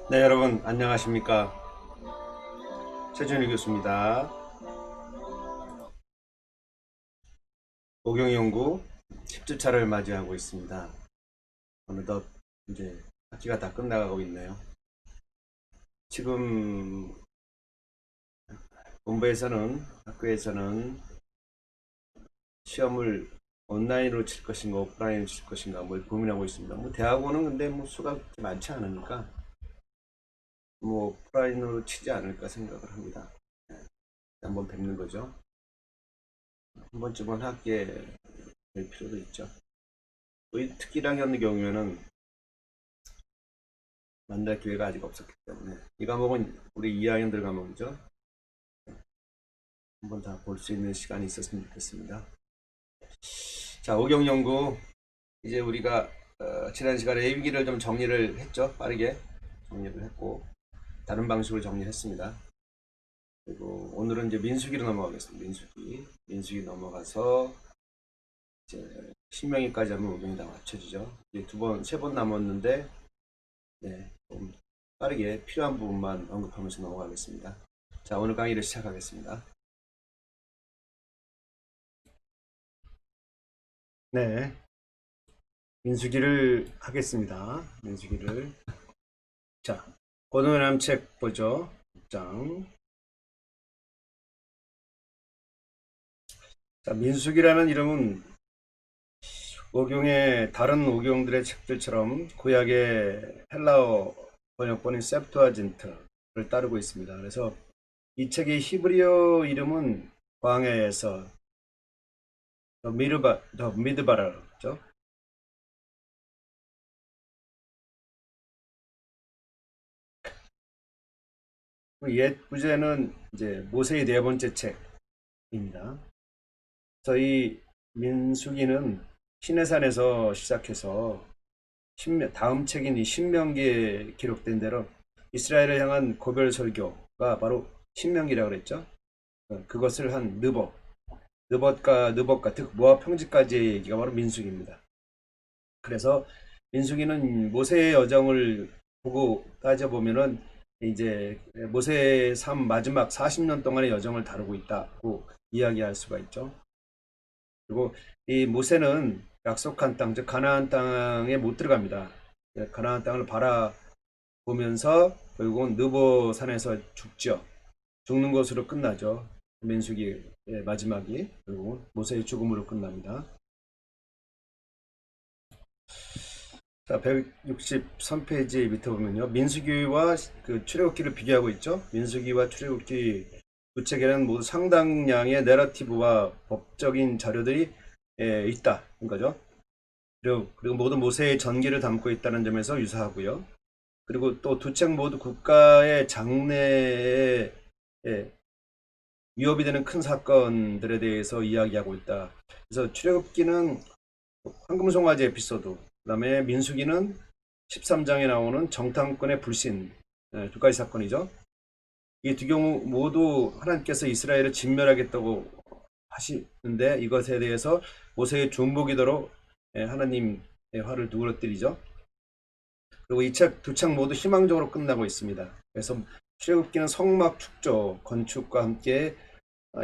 네, 여러분 안녕하십니까? 최준일 교수입니다. 오경연구 10주차를 맞이하고 있습니다. 어느덧 이제 학기가 다 끝나가고 있네요. 지금 본부에서는, 학교에서는 시험을 온라인으로 칠 것인가 오프라인으로 칠 것인가 고민하고 있습니다. 대학원은 근데 수가 많지 않으니까 오프라인으로 치지 않을까 생각을 합니다. 한번 뵙는 거죠. 한 번쯤은 학교에 될 필요도 있죠. 특기 1학년 경우에는 만날 기회가 아직 없었기 때문에 이 과목은 우리 2학년들 과목이죠. 한번 다 볼 수 있는 시간이 있었으면 좋겠습니다. 자, 오경연구 이제 우리가 지난 시간에 AB기를 좀 정리를 했죠. 빠르게 정리를 했고 다른 방식으로 정리를 했습니다. 그리고 오늘은 이제 민수기로 넘어가겠습니다. 민수기 넘어가서 이제 신명기까지 하면 오경이 다 맞춰지죠. 이제 세 번 남았는데 네, 좀 빠르게 필요한 부분만 언급하면서 넘어가겠습니다. 자, 오늘 강의를 시작하겠습니다. 네, 민수기를 하겠습니다. 민수기를. 자, 고등어람 책 보죠. 6장. 자, 민수기라는 이름은 오경의 다른 오경들의 책들처럼 구약의 헬라어 번역본인 septuagint를 따르고 있습니다. 그래서 이 책의 히브리어 이름은 광야에서 더 미드바라죠. 옛 부제는 이제 모세의 네 번째 책입니다. 저희 민수기는 시내산에서 시작해서 다음 책인 이 신명기에 기록된 대로 이스라엘을 향한 고별 설교가 바로 신명기라고 그랬죠. 그것을 한 느벗과 즉 모압 평지까지의 얘기가 바로 민수기입니다. 그래서 민수기는 모세의 여정을 보고 따져보면은 이제 모세의 삶 마지막 40년 동안의 여정을 다루고 있다고 이야기할 수가 있죠. 그리고 이 모세는 약속한 땅, 즉 가나안 땅에 못 들어갑니다. 가나안 땅을 바라보면서 결국은 느보 산에서 죽죠. 죽는 것으로 끝나죠. 민수기의 마지막이 결국은 모세의 죽음으로 끝납니다. 자, 163페이지 밑에 보면요. 민수기와 그 출애굽기를 비교하고 있죠. 민수기와 출애굽기 두 책에는 모두 상당량의 내러티브와 법적인 자료들이 있다. 인 거죠. 그리고 모두 모세의 전기를 담고 있다는 점에서 유사하고요. 그리고 또 두 책 모두 국가의 장래에 위협이 되는 큰 사건들에 대해서 이야기하고 있다. 그래서 출애굽기는 황금송아지 에피소드, 그 다음에 민수기는 13장에 나오는 정탐꾼의 불신, 두 가지 사건이죠. 이 두 경우 모두 하나님께서 이스라엘을 진멸하겠다고 하시는데 이것에 대해서 모세의 중보기도로 하나님의 화를 누그러뜨리죠. 그리고 이 두 책 모두 희망적으로 끝나고 있습니다. 그래서 출애굽기는 성막 축조 건축과 함께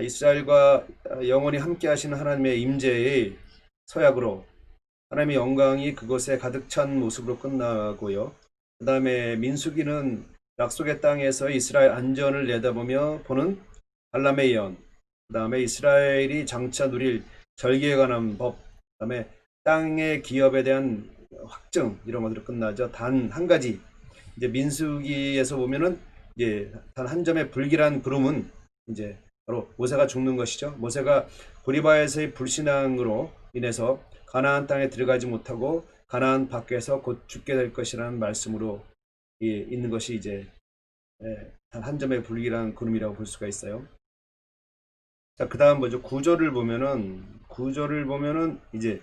이스라엘과 영원히 함께 하시는 하나님의 임재의 서약으로 하나님의 영광이 그곳에 가득 찬 모습으로 끝나고요. 그 다음에 민수기는 약속의 땅에서 이스라엘 안전을 내다보며 보는 발람의 예언, 그 다음에 이스라엘이 장차 누릴 절기에 관한 법, 그 다음에 땅의 기업에 대한 확증 이런 것으로 끝나죠. 단 한 가지 이제 민수기에서 보면은 이제 단 한 점의 불길한 구름은 이제 바로 모세가 죽는 것이죠. 모세가 고리바에서의 불신앙으로 인해서 가나안 땅에 들어가지 못하고 가나안 밖에서 곧 죽게 될 것이라는 말씀으로 있는 것이 이제 단 한 점의 불길한 구름이라고 볼 수가 있어요. 자, 그 다음 뭐죠? 구조를 보면은 이제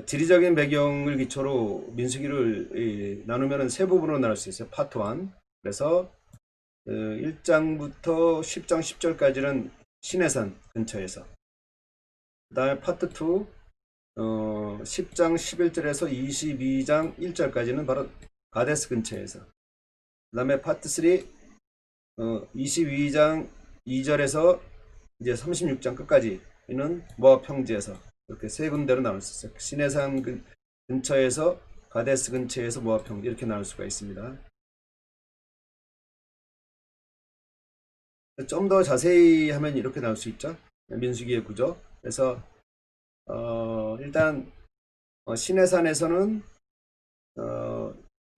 지리적인 배경을 기초로 민수기를 나누면은 세 부분으로 나눌 수 있어요. 파트 1. 그래서 1장부터 10장 10절까지는 시내산 근처에서, 그 다음에 파트 2, 10장 11절에서 22장 1절까지는 바로 가데스 근처에서, 그 그 다음에 파트 3 22장 2절에서 이제 36장 끝까지는 모압 평지에서 이렇게 세 군데로 나눌 수 있어요. 시내산 근처에서 가데스 근처에서 모압 평지 이렇게 나눌 수가 있습니다. 좀 더 자세히 하면 이렇게 나올 수 있죠. 민수기의 구조. 그래서 일단 시내산에서는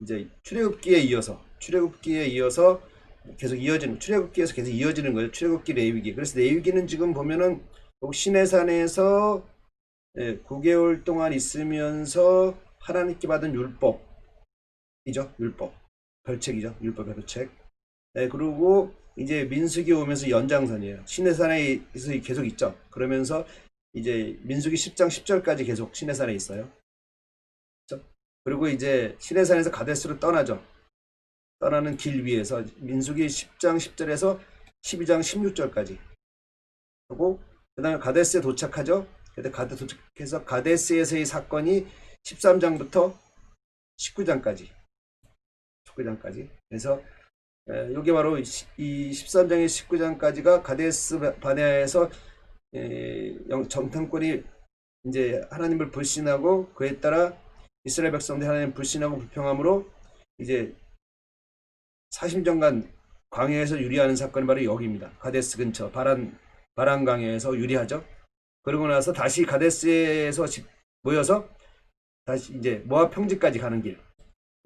이제 출애굽기에 이어서 계속 이어지는, 출애굽기에서 계속 이어지는 거예요. 출애굽기, 레위기. 그래서 레위기는 지금 보면은 시내산에서 9개월 동안 있으면서 하나님께 받은 율법이죠. 율법 별책이죠. 율법 별책. 그리고 이제 민수기 오면서 연장선이에요. 시내산에서 계속 있죠. 그러면서 이제 민수기 10장 10절까지 계속 시내산에 있어요. 그렇죠? 그리고 이제 시내산에서 가데스로 떠나죠. 떠나는 길 위에서 민수기 10장 10절에서 12장 16절까지 하고, 그 다음에 가데스에 도착하죠. 그때 도착해서 가데스에서의 사건이 13장부터 19장까지. 그래서 여기 바로 이 13장에 19장까지가 가데스 바네아에서 정탐꾼이 이제 하나님을 불신하고 그에 따라 이스라엘 백성들이 하나님을 불신하고 불평함으로 이제 40년간 광야에서 유리하는 사건이 바로 여기입니다. 가데스 근처 바란 광야에서 유리하죠. 그러고 나서 다시 가데스에서 모여서 다시 이제 모압 평지까지 가는 길.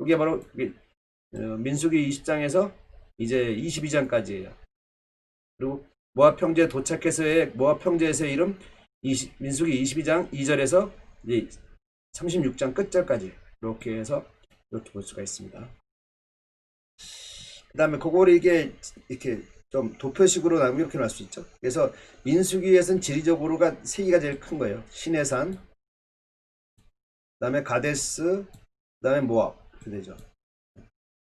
이게 바로 민수기 20장에서 이제 22장까지예요. 그리고 모압 평지에 도착해서의 모압 평지에서의 이름 민수기 22장 2절에서 이제 36장 끝절까지 이렇게 해서 이렇게 볼 수가 있습니다. 그 다음에 그거를 이렇게 좀 도표식으로 나누면 이렇게 나올 수 있죠. 그래서 민수기에서는 지리적으로가 세 개가 제일 큰 거예요. 시내산, 그 다음에 가데스, 그 다음에 모압 이렇게 되죠.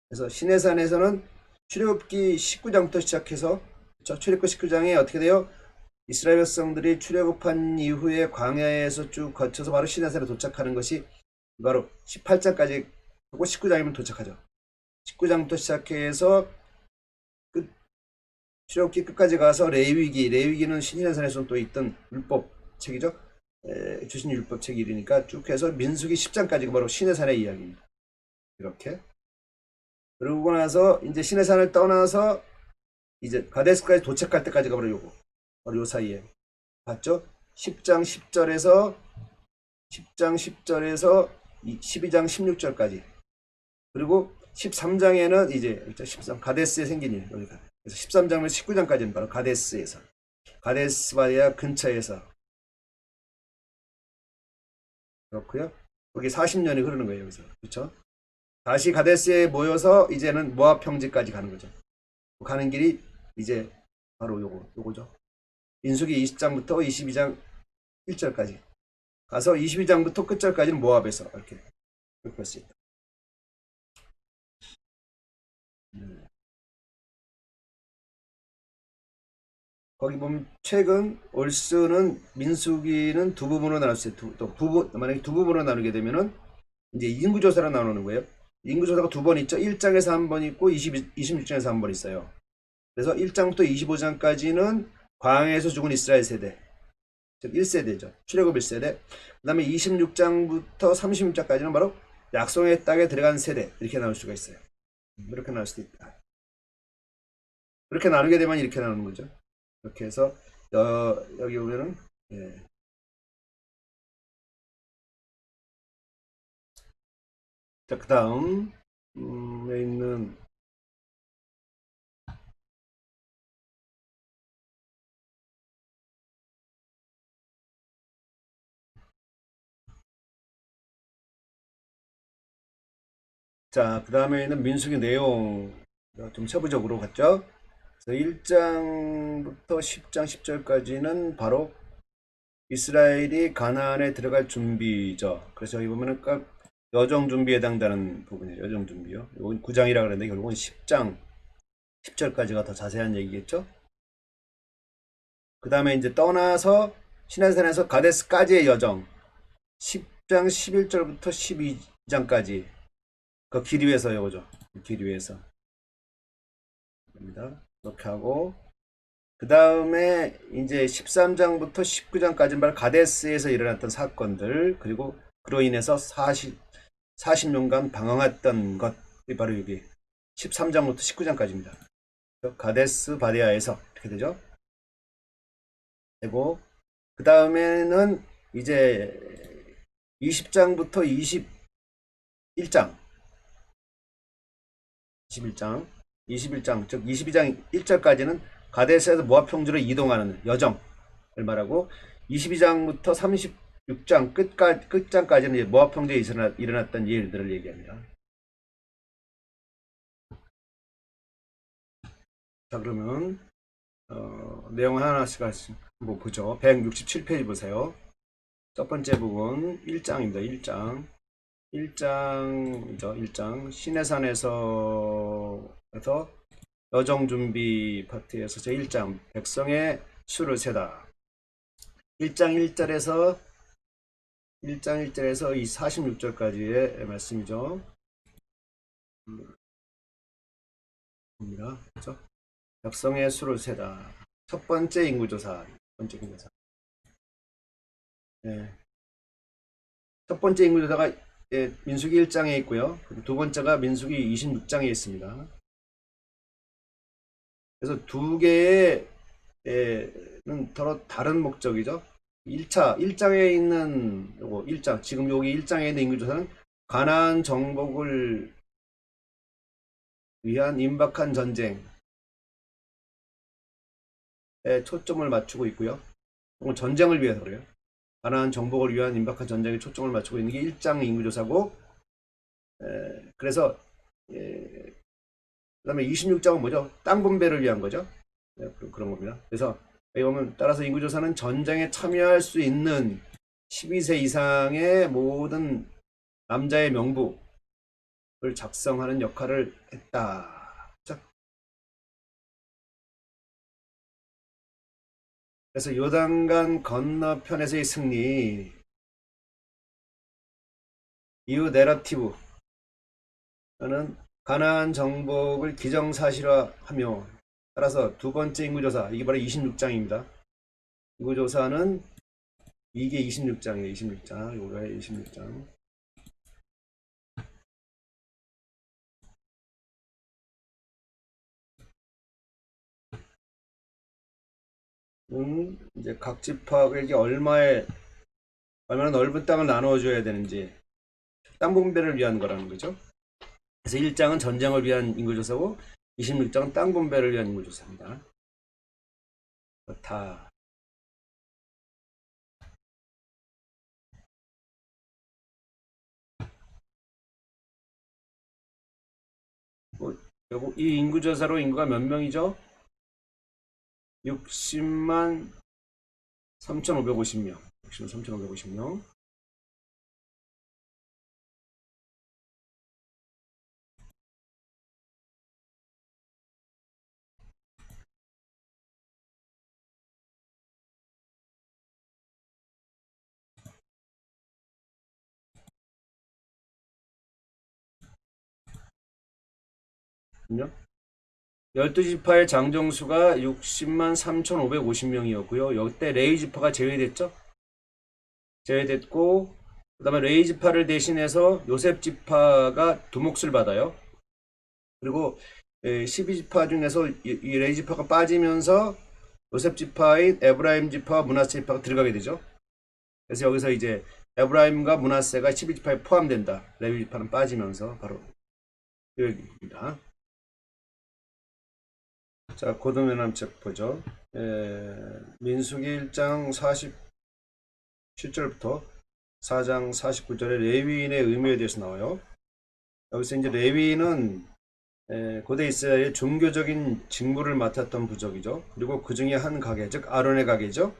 그래서 시내산에서는 출애굽기 19장부터 시작해서 출애굽기 19장에 어떻게 돼요? 이스라엘 백성들이 출애굽한 이후에 광야에서 쭉 거쳐서 바로 시내산에 도착하는 것이 바로 18장까지 하고 19장이면 도착하죠. 19장부터 시작해서 출애굽기 끝까지 가서 레위기는 시내산에서 또 있던 율법 책이죠. 주신 율법 책이 이르니까 쭉 해서 민수기 10장까지가 바로 시내산의 이야기입니다. 이렇게. 그러고 나서 이제 시내산을 떠나서 이제 가데스까지 도착할 때까지가 바로 요거. 바로 요 사이에. 봤죠? 10장 10절에서 12장 16절까지. 그리고 13장에는 이제 13 가데스에 생긴 일 여기가. 그래서 13장에서 19장까지는 바로 가데스에서, 가데스 바네아 근처에서. 그렇고요. 거기 40년이 흐르는 거예요. 여기서. 그렇죠? 다시 가데스에 모여서 이제는 모압 평지까지 가는 거죠. 가는 길이 이제 바로 요거죠. 민수기 20장부터 22장 1절까지 가서 22장부터 끝절까지는 모압에서 이렇게 볼 수 있다. 거기 보면 최근 올스는 민수기는 두 부분으로 나눌 수 있어요. 만약에 두 부분으로 나누게 되면은 이제 인구조사로 나누는 거예요. 인구조사가 두 번 있죠. 1장에서 한 번 있고 26장에서 한 번 있어요. 그래서 1장부터 25장까지는 광야에서 죽은 이스라엘 세대, 즉 1세대죠. 출애굽 1세대. 그 다음에 26장부터 36장까지는 바로 약속의 땅에 들어간 세대, 이렇게 나눌 수가 있어요. 이렇게 나눌 수도 있다. 그렇게 나누게 되면 이렇게 나누는 거죠. 이렇게 해서 여기 보면은 자, 그 다음 에 있는 자, 그 다음에 있는 민수기 내용 좀 세부적으로 갔죠. 그래서 1장부터 10장 10절까지는 바로 이스라엘이 가나안에 들어갈 준비죠. 그래서 여기 보면은 여정 준비에 해당되는 부분이에요. 여정 준비요. 이건 9장이라 그랬는데 결국은 10장 10절까지가 더 자세한 얘기겠죠. 그 다음에 이제 떠나서 시내산에서 가데스까지의 여정 10장 11절부터 12장까지 그 길 위에서 요거죠. 길 위에서. 됩니다. 이렇게 하고 그 다음에 이제 13장부터 19장까지 말 가데스에서 일어났던 사건들 그리고 그로 인해서 40년간 방황했던 것이 바로 여기 13장부터 19장까지입니다. 가데스 바데아에서 이렇게 되죠. 되고 그 다음에는 이제 20장부터 21장 21장 즉 22장 1절까지는 가데스에서 모압 평지로 이동하는 여정을 말하고 22장부터 36장 끝장까지는 모압 평지에 일어났던 일들을 얘기합니다. 자 그러면 내용을 하나씩 한번 보죠. 167페이지 보세요. 첫 번째 부분 1장입니다. 1장 시내산에서 여정 준비 파트에서 제1장 백성의 수를 세다. 1장 1절에서 이 46절까지의 말씀이죠. 그렇죠? 백성의 수를 세다. 첫 번째 인구조사. 네. 첫 번째 인구조사가 민수기 1장에 있고요. 두 번째가 민수기 26장에 있습니다. 그래서 두 개는 서로 다른 목적이죠. 1장에 있는 요거 1장 지금 여기 1장에 있는 인구조사는 가나안 정복을 위한 임박한 전쟁에 초점을 맞추고 있고요. 전쟁을 위해서 그래요. 가나안 정복을 위한 임박한 전쟁에 초점을 맞추고 있는 게 1장 인구조사고 그래서 그 다음에 26장은 뭐죠? 땅 분배를 위한 거죠. 그런 겁니다. 그래서 여기 보면 따라서 인구조사는 전쟁에 참여할 수 있는 12세 이상의 모든 남자의 명부를 작성하는 역할을 했다. 그래서 요단강 건너편에서의 승리 이후 내러티브는 가나안 정복을 기정사실화하며 따라서 두 번째 인구조사 이게 바로 26장입니다. 인구조사는 이게 26장이에요. 26장 요거에 26장 이제 각 지파에게 얼마나 넓은 땅을 나누어줘야 되는지 땅 분배를 위한 거라는 거죠. 그래서 1장은 전쟁을 위한 인구조사고 26장은 땅 분배를 위한 인구조사입니다. 그렇다. 이 인구조사로 인구가 몇 명이죠? 60만 3,550명. 60만 3,550명. 그럼요? 12지파의 장정수가 60만 3,550명이었고요. 이때 레위지파가 제외됐죠? 제외됐고 그 다음에 레위지파를 대신해서 요셉지파가 두 몫을 받아요. 그리고 12지파 중에서 이 레위지파가 빠지면서 요셉지파인 에브라임지파와 므낫세지파가 들어가게 되죠. 그래서 여기서 이제 에브라임과 므낫세가 12지파에 포함된다. 레위지파는 빠지면서 바로 그 얘기입니다. 자, 고등면함책 보죠. 민수기 1장 47절부터 4장 49절에 레위인의 의무에 대해서 나와요. 여기서 이제 레위인은 고대 이스라엘의 종교적인 직무를 맡았던 부족이죠. 그리고 그 중에 한 가게, 즉 아론의 가게죠.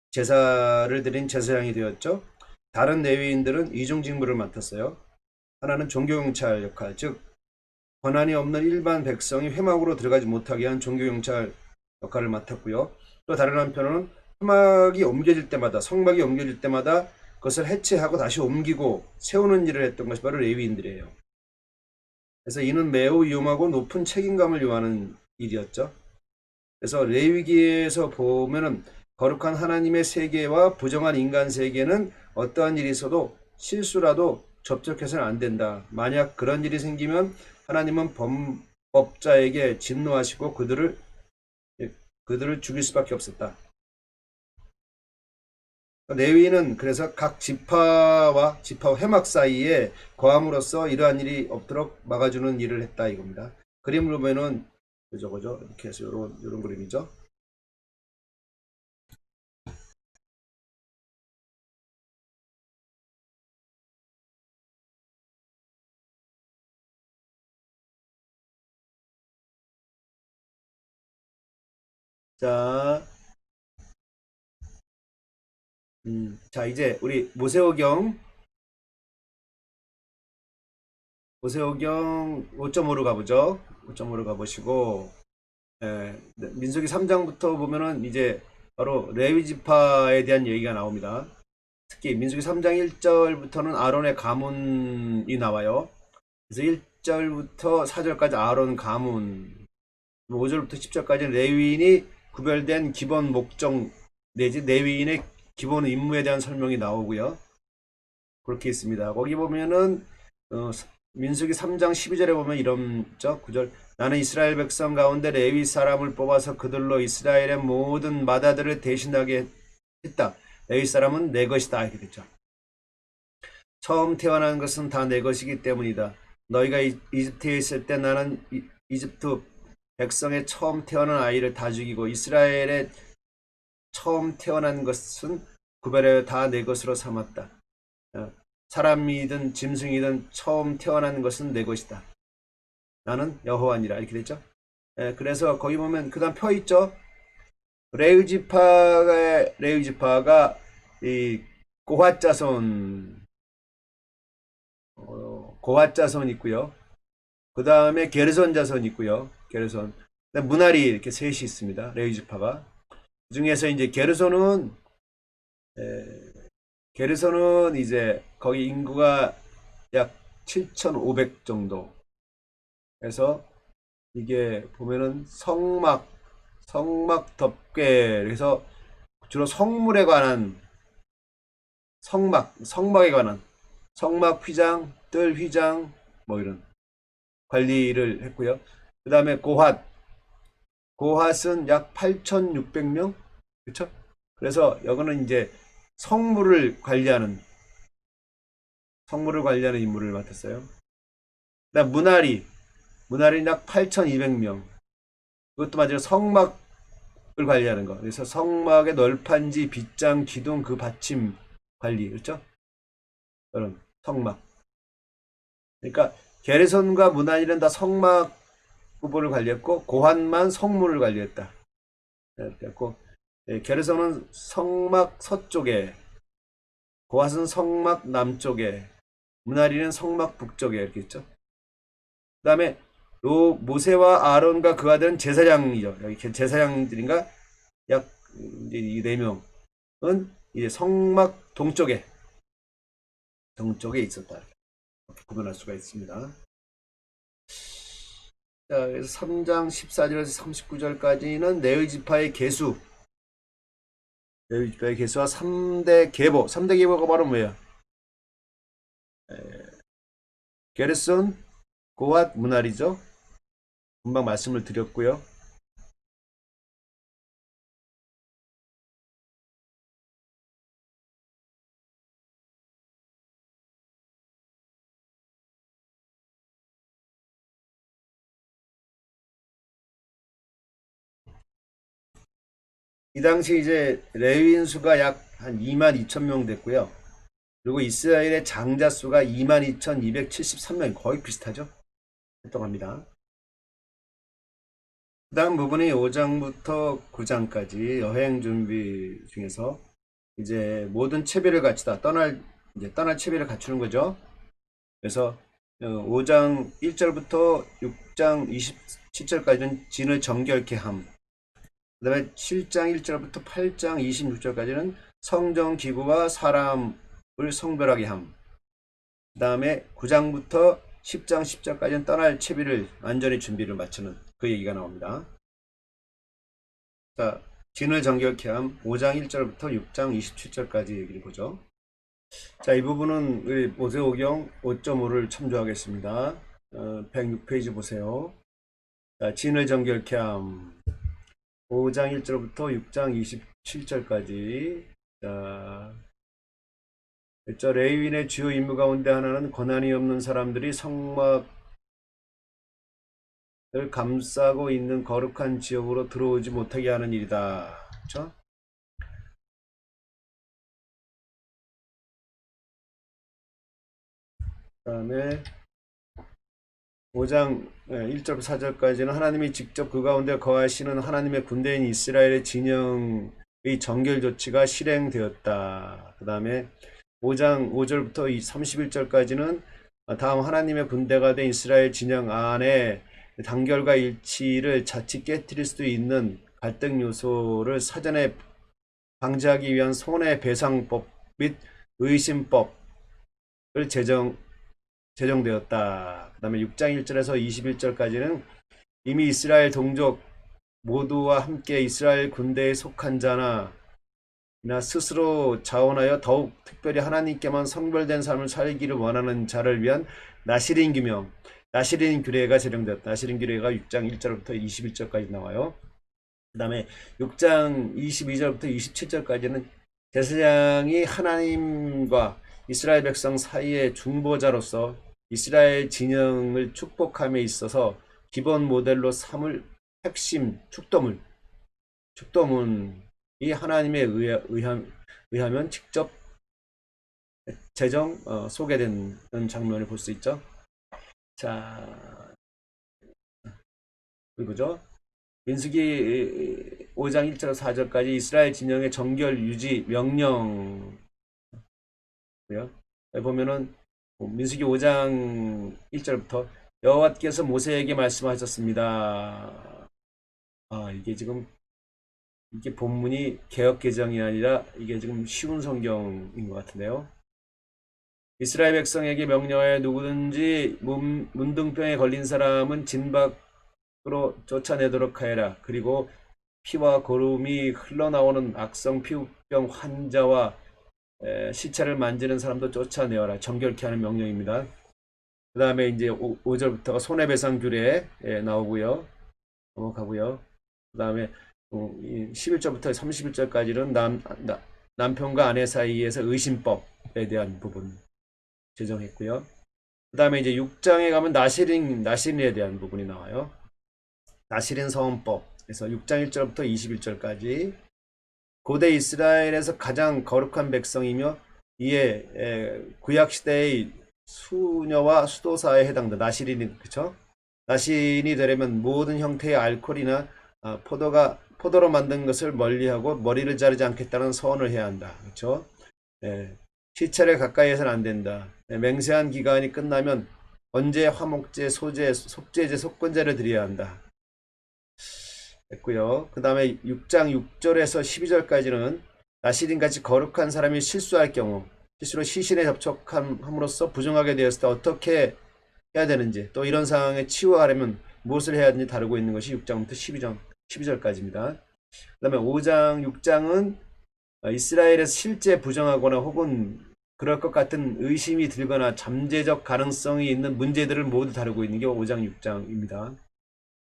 제사를 드린 제사장이 되었죠. 다른 레위인들은 이중 직무를 맡았어요. 하나는 종교경찰 역할, 즉 권한이 없는 일반 백성이 회막으로 들어가지 못하게 한 종교경찰 역할을 맡았고요. 또 다른 한편으로는 회막이 옮겨질 때마다 성막이 옮겨질 때마다 그것을 해체하고 다시 옮기고 세우는 일을 했던 것이 바로 레위인들이에요. 그래서 이는 매우 위험하고 높은 책임감을 요하는 일이었죠. 그래서 레위기에서 보면은 거룩한 하나님의 세계와 부정한 인간 세계는 어떠한 일이 있어도 실수라도 접촉해서는 안 된다. 만약 그런 일이 생기면 하나님은 범법자에게 진노하시고 그들을 죽일 수밖에 없었다. 레위는 그래서 각 지파와 회막 사이에 거함으로써 이러한 일이 없도록 막아주는 일을 했다 이겁니다. 그림으로 보면은 그죠 이렇게 해서 이런 그림이죠. 자, 자 이제 우리 모세오경 5.5로 가보죠. 5.5로 가보시고 민수기 3장부터 보면은 이제 바로 레위 지파에 대한 얘기가 나옵니다. 특히 민수기 3장 1절부터는 아론의 가문이 나와요. 그래서 1절부터 4절까지 아론 가문, 5절부터 10절까지는 레위인이 구별된 기본 목적 내지 레위인의 기본 임무에 대한 설명이 나오고요. 그렇게 있습니다. 거기 보면은 민수기 3장 12절에 보면 이런 9절 나는 이스라엘 백성 가운데 레위 사람을 뽑아서 그들로 이스라엘의 모든 마다들을 대신하게 했다. 레위 사람은 내 것이다. 이렇게 됐죠. 처음 태어난 것은 다 내 것이기 때문이다. 너희가 이집트에 있을 때 나는 이집트 백성의 처음 태어난 아이를 다 죽이고 이스라엘의 처음 태어난 것은 구별하여 다 내 것으로 삼았다. 사람이든 짐승이든 처음 태어난 것은 내 것이다. 나는 여호와니라. 이렇게 됐죠. 그래서 거기 보면 그 다음 표 있죠. 레위 지파가 이 고핫 자손 있고요. 그 다음에 게르손 자손 있고요. 게르손. 문하리 이렇게 셋이 있습니다. 레위 지파가. 그 중에서 이제 게르손은 이제 거기 인구가 약 7,500 정도. 그래서 이게 보면은 성막 덮개, 그래서 주로 성물에 관한 성막에 관한 성막 휘장, 뜰 휘장 뭐 이런 관리를 했고요. 그 다음에 고핫은 약 8,600명, 그렇죠? 그래서 여기는 이제 성물을 관리하는 임무를 맡았어요. 그다음 문하리는 약 8,200명. 그것도 마찬가지로 성막을 관리하는 거. 그래서 성막의 널판지, 빗장, 기둥, 그 받침 관리, 그렇죠? 그런 성막. 그러니까 게르손과 문하리는 다 성막 부분을 관리했고 고핫만 성물을 관리했다. 그랬고 게르손은 성막 서쪽에, 고핫은 성막 남쪽에, 문하리는 성막 북쪽에 이렇게 있죠. 그 다음에 모세와 아론과 그 아들은 제사장이죠. 여기 제사장들인가 약 이제 이 4명은 이제 성막 동쪽에 있었다. 구분할 수가 있습니다. 자, 그래서 3장 14절에서 39절까지는 레위 지파의 계수와 3대 계보. 3대 계보가 바로 뭐예요? 게르손, 고핫, 문하리죠. 금방 말씀을 드렸고요. 이 당시 이제 레위인 수가 약 한 22,000명 됐고요. 그리고 이스라엘의 장자 수가 22,273명, 거의 비슷하죠. 활동합니다. 그 다음 부분이 5장부터 9장까지 여행 준비 중에서 이제 모든 채비를 갖추다 떠날 채비를 갖추는 거죠. 그래서 5장 1절부터 6장 27절까지는 진을 정결케 함. 그 다음에 7장 1절부터 8장 26절까지는 성전 기구와 사람을 성별하게 함. 그 다음에 9장부터 10장 10절까지는 떠날 채비를 완전히 준비를 마치는 그 얘기가 나옵니다. 자, 진을 정결케 함 5장 1절부터 6장 27절까지 얘기를 보죠. 자, 이 부분은 우리 모세오경 5.5를 참조하겠습니다. 106페이지 보세요. 자, 진을 정결케 함 5장 1절부터 6장 27절까지. 자, 1절 레위인의 주요 임무 가운데 하나는 고난이 없는 사람들이 성막을 감싸고 있는 거룩한 지역으로 들어오지 못하게 하는 일이다. 그렇죠? 그 다음에 5장 1절 4절까지는 하나님이 직접 그 가운데 거하시는 하나님의 군대인 이스라엘의 진영의 정결 조치가 실행되었다. 그 다음에 5장 5절부터 31절까지는 다음 하나님의 군대가 된 이스라엘 진영 안에 단결과 일치를 자칫 깨뜨릴 수도 있는 갈등 요소를 사전에 방지하기 위한 손해배상법 및 의심법을 제정되었다. 그 다음에 6장 1절에서 21절까지는 이미 이스라엘 동족 모두와 함께 이스라엘 군대에 속한 자나 스스로 자원하여 더욱 특별히 하나님께만 성별된 삶을 살기를 원하는 자를 위한 나시린 규명, 나시린 규례가 제정되었다. 나시린 규례가 6장 1절부터 21절까지 나와요. 그 다음에 6장 22절부터 27절까지는 제사장이 하나님과 이스라엘 백성 사이의 중보자로서 이스라엘 진영을 축복함에 있어서 기본 모델로 삼을 핵심 축도문이 하나님에 의하면 직접 소개되는 장면을 볼 수 있죠. 자, 그리고죠. 민수기 5장 1절 4절까지 이스라엘 진영의 정결 유지 명령 보면은 민수기 5장 1절부터 여호와께서 모세에게 말씀하셨습니다. 이게 본문이 개역개정이 아니라 이게 지금 쉬운 성경인 것 같은데요. 이스라엘 백성에게 명령하여 누구든지 문둥병에 걸린 사람은 진 밖으로 쫓아내도록 하여라. 그리고 피와 고름이 흘러나오는 악성 피부병 환자와 시체를 만지는 사람도 쫓아내어라. 정결케 하는 명령입니다. 그 다음에 이제 5절부터가 손해배상 규례 나오고요. 넘어가고요. 그 다음에 11절부터 31절까지는 남편과 아내 사이에서 의심법에 대한 부분 제정했고요. 그 다음에 이제 6장에 가면 나시린에 대한 부분이 나와요. 나시린 서원법. 그래서 6장 1절부터 21절까지 고대 이스라엘에서 가장 거룩한 백성이며 이에 구약시대의 수녀와 수도사에 해당된다. 나시린이, 그쵸? 나시린이 되려면 모든 형태의 알코올이나 포도로 만든 것을 멀리하고 머리를 자르지 않겠다는 서원을 해야 한다. 그쵸? 시체를 가까이 해서는 안 된다. 맹세한 기간이 끝나면 번제, 화목제, 소제, 속죄제, 속건제를 드려야 한다. 됐고요. 그 다음에 6장 6절에서 12절까지는 나시린같이 거룩한 사람이 실수할 경우 실수로 시신에 접촉함으로써 부정하게 되었을 때 어떻게 해야 되는지, 또 이런 상황에 치유하려면 무엇을 해야 하는지 다루고 있는 것이 6장부터 12절까지입니다. 그 다음에 5장 6장은 이스라엘에서 실제 부정하거나 혹은 그럴 것 같은 의심이 들거나 잠재적 가능성이 있는 문제들을 모두 다루고 있는 게 5장 6장입니다.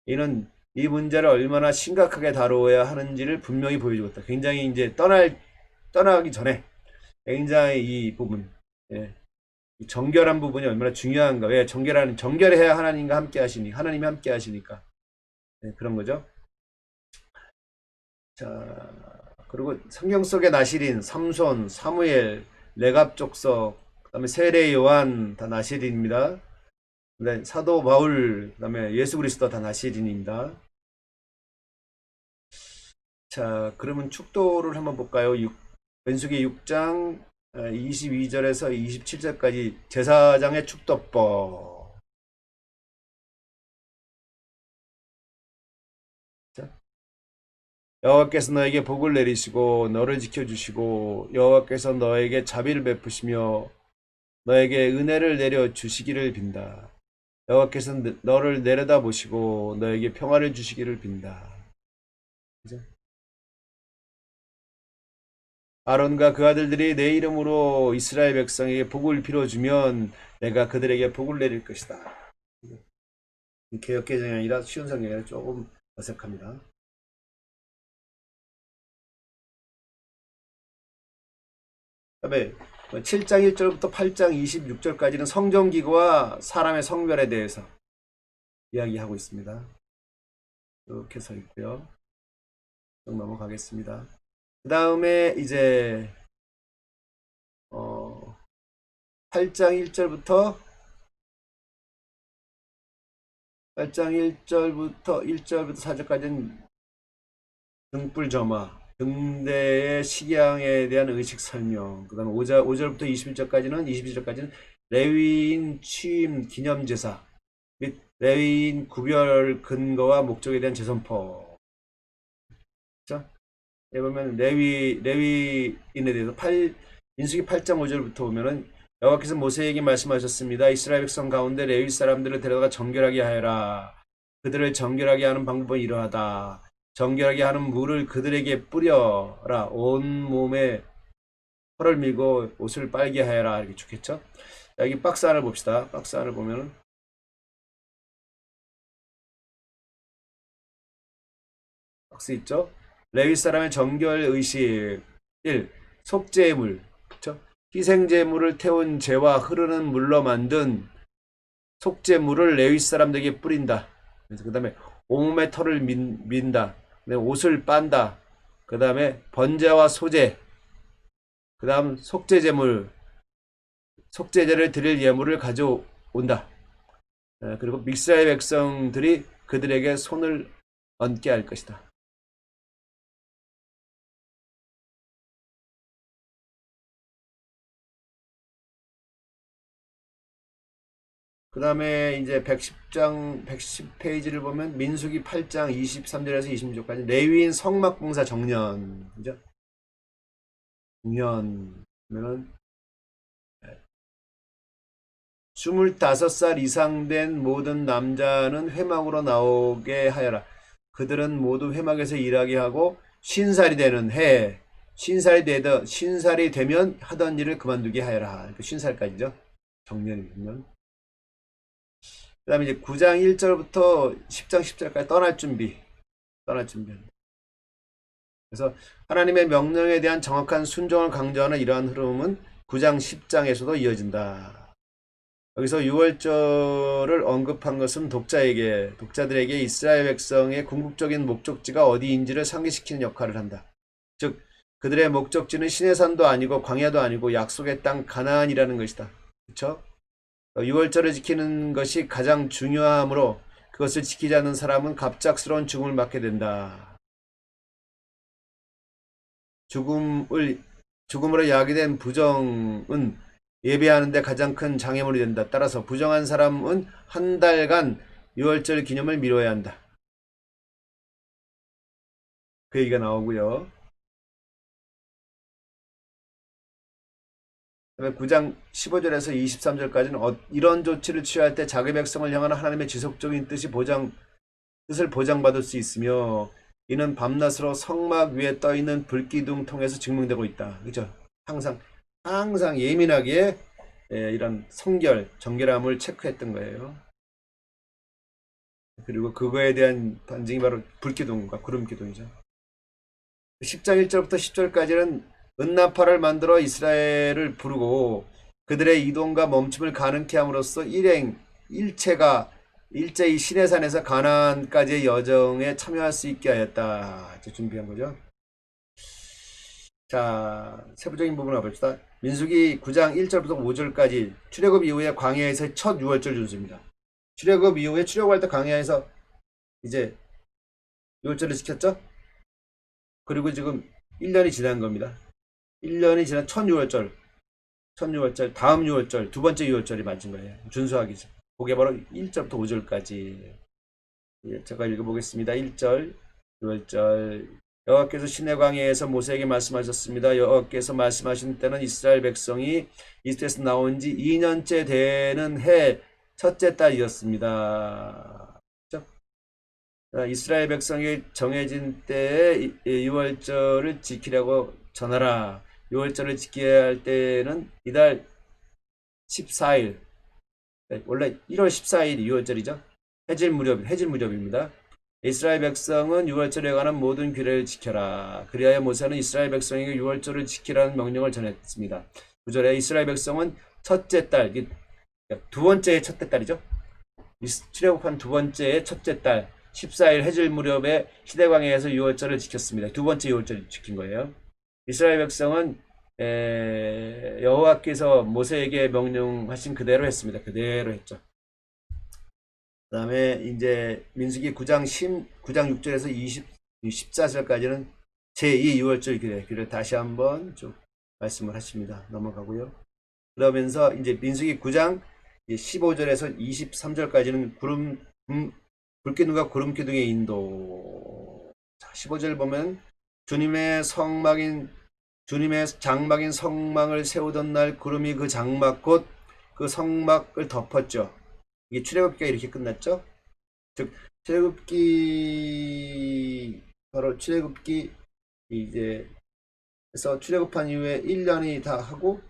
이는 이 문제를 얼마나 심각하게 다루어야 하는지를 분명히 보여주고 있다. 굉장히 이제 떠나기 전에 굉장히 이 부분, 이 정결한 부분이 얼마나 중요한가. 왜 정결해야 하나님과 함께 하나님이 함께 하시니까. 그런 거죠. 자, 그리고 성경 속의 나시린, 삼손, 사무엘, 레갑 족속, 그 다음에 세례 요한 다 나시린입니다. 네, 사도 바울, 그 다음에 예수 그리스도 다 나시린입니다. 자, 그러면 축도를 한번 볼까요? 민수기 6장 22절에서 27절까지 제사장의 축도법. 자, 여호와께서 너에게 복을 내리시고 너를 지켜주시고 여호와께서 너에게 자비를 베푸시며 너에게 은혜를 내려 주시기를 빈다. 여호와께서 너를 내려다 보시고 너에게 평화를 주시기를 빈다. 그죠? 아론과 그 아들들이 내 이름으로 이스라엘 백성에게 복을 빌어주면 내가 그들에게 복을 내릴 것이다. 개역개정이 아니라 쉬운 성경이라 조금 어색합니다. 그다음에 7장 1절부터 8장 26절까지는 성전기구와 사람의 성별에 대해서 이야기하고 있습니다. 이렇게 서 있고요. 좀 넘어가겠습니다. 그 다음에 이제 8장 1절부터 4절까지는 등불 점화, 등대의 식양에 대한 의식 설명. 그 다음에 5절부터 21절까지는 레위인 취임 기념제사 및 레위인 구별 근거와 목적에 대한 재선포. 그렇죠? 여기 보면 레위인에 대해서 민수기 8장 5절부터 보면은 여호와께서 모세에게 말씀하셨습니다. 이스라엘 백성 가운데 레위 사람들을 데려다가 정결하게 하여라. 그들을 정결하게 하는 방법은 이러하다. 정결하게 하는 물을 그들에게 뿌려라. 온 몸에 털을 밀고 옷을 빨게 하여라. 이렇게 좋겠죠? 여기 박스 안을 봅시다. 박스 안을 보면은 박스 있죠? 레위 사람의 정결 의식 1. 속죄물 그렇죠? 희생제물을 태운 재와 흐르는 물로 만든 속죄물을 레위 사람들에게 뿌린다. 그래서 그 다음에 온몸에 털을 민다. 그다음에 옷을 빤다. 그 다음에 번제와 소제. 그 다음 속죄제물, 속죄제를 드릴 예물을 가져온다. 그리고 믹스라엘 백성들이 그들에게 손을 얹게 할 것이다. 그 다음에 이제 110페이지를 보면 민수기 8장 23절에서 26절까지 레위인 성막봉사 정년. 그죠? 정년면은 25살 이상 된 모든 남자는 회막으로 나오게 하여라. 그들은 모두 회막에서 일하게 하고 신살이 되는 해, 신살이 되면 하던 일을 그만두게 하여라. 신살까지죠. 정년이면. 그 다음에 이제 9장 1절부터 10장 10절까지 떠날 준비. 그래서 하나님의 명령에 대한 정확한 순종을 강조하는 이러한 흐름은 9장 10장에서도 이어진다. 여기서 6월절을 언급한 것은 독자들에게 이스라엘 백성의 궁극적인 목적지가 어디인지를 상기시키는 역할을 한다. 즉 그들의 목적지는 시내산도 아니고 광야도 아니고 약속의 땅 가나안이라는 것이다. 그렇죠? 6월절을 지키는 것이 가장 중요하므로 그것을 지키지 않는 사람은 갑작스러운 죽음을 맞게 된다. 죽음으로 야기된 부정은 예배하는 데 가장 큰 장애물이 된다. 따라서 부정한 사람은 한 달간 6월절 기념을 미뤄야 한다. 그 얘기가 나오고요. 9장 15절에서 23절까지는 이런 조치를 취할 때 자기 백성을 향한 하나님의 지속적인 뜻을 보장받을 수 있으며 이는 밤낮으로 성막 위에 떠있는 불기둥 통해서 증명되고 있다. 그죠? 항상 예민하게 이런 정결함을 체크했던 거예요. 그리고 그거에 대한 반증이 바로 불기둥과 구름기둥이죠. 10장 1절부터 10절까지는 은나팔을 만들어 이스라엘을 부르고 그들의 이동과 멈춤을 가능케 함으로써 일제히 시내산에서 가나안까지의 여정에 참여할 수 있게 하였다. 준비한 거죠. 자, 세부적인 부분을 봅시다. 민수기 9장 1절부터 5절까지 출애굽 이후에 광야에서 첫 6월절 준수입니다. 출애굽 이후에 출애굽할 때 광야에서 이제 6월절을 지켰죠? 그리고 지금 1년이 지난 겁니다. 1년이 지난 첫 6월절, 다음 6월절, 두 번째 6월절이 맞은 거예요. 준수하기죠. 그게 바로 1절부터 5절까지. 제가 읽어보겠습니다. 1절, 6월절. 여호와께서 시내 광야에서 모세에게 말씀하셨습니다. 여호와께서 말씀하신 때는 이스라엘 백성이 이집트에서 나온 지 2년째 되는 해 첫째 달이었습니다. 그렇죠? 이스라엘 백성이 정해진 때에 유월절을 지키라고 전하라. 유월절을 지켜야 할 때는 이달 14일, 원래 1월 14일이 유월절이죠. 해질 무렵입니다. 이스라엘 백성은 유월절에 관한 모든 규례를 지켜라. 그리하여 모세는 이스라엘 백성에게 유월절을 지키라는 명령을 전했습니다. 9절에 이스라엘 백성은 첫째 달, 두 번째의 첫째 달이죠. 출애굽한 두 번째의 첫째 달 14일 해질 무렵에 시대광야에서 유월절을 지켰습니다. 두 번째 유월절을 지킨 거예요. 이스라엘 백성은 여호와께서 모세에게 명령하신 그대로 했습니다. 그대로 했죠. 그 다음에 이제 민수기 9장 6절에서 14절까지는 제2 유월절 규례를 다시 한번 쭉 말씀을 하십니다. 넘어가고요. 그러면서 이제 민수기 9장 15절에서 23절까지는 불기둥과 구름기둥의 인도. 자, 15절 보면 주님의 장막인 성막을 세우던 날 구름이 그 장막 곧 그 성막을 덮었죠. 이게 출애굽기가 이렇게 끝났죠. 즉 바로 출애굽기 이제 그래서 출애굽한 이후에 1년이 다 하고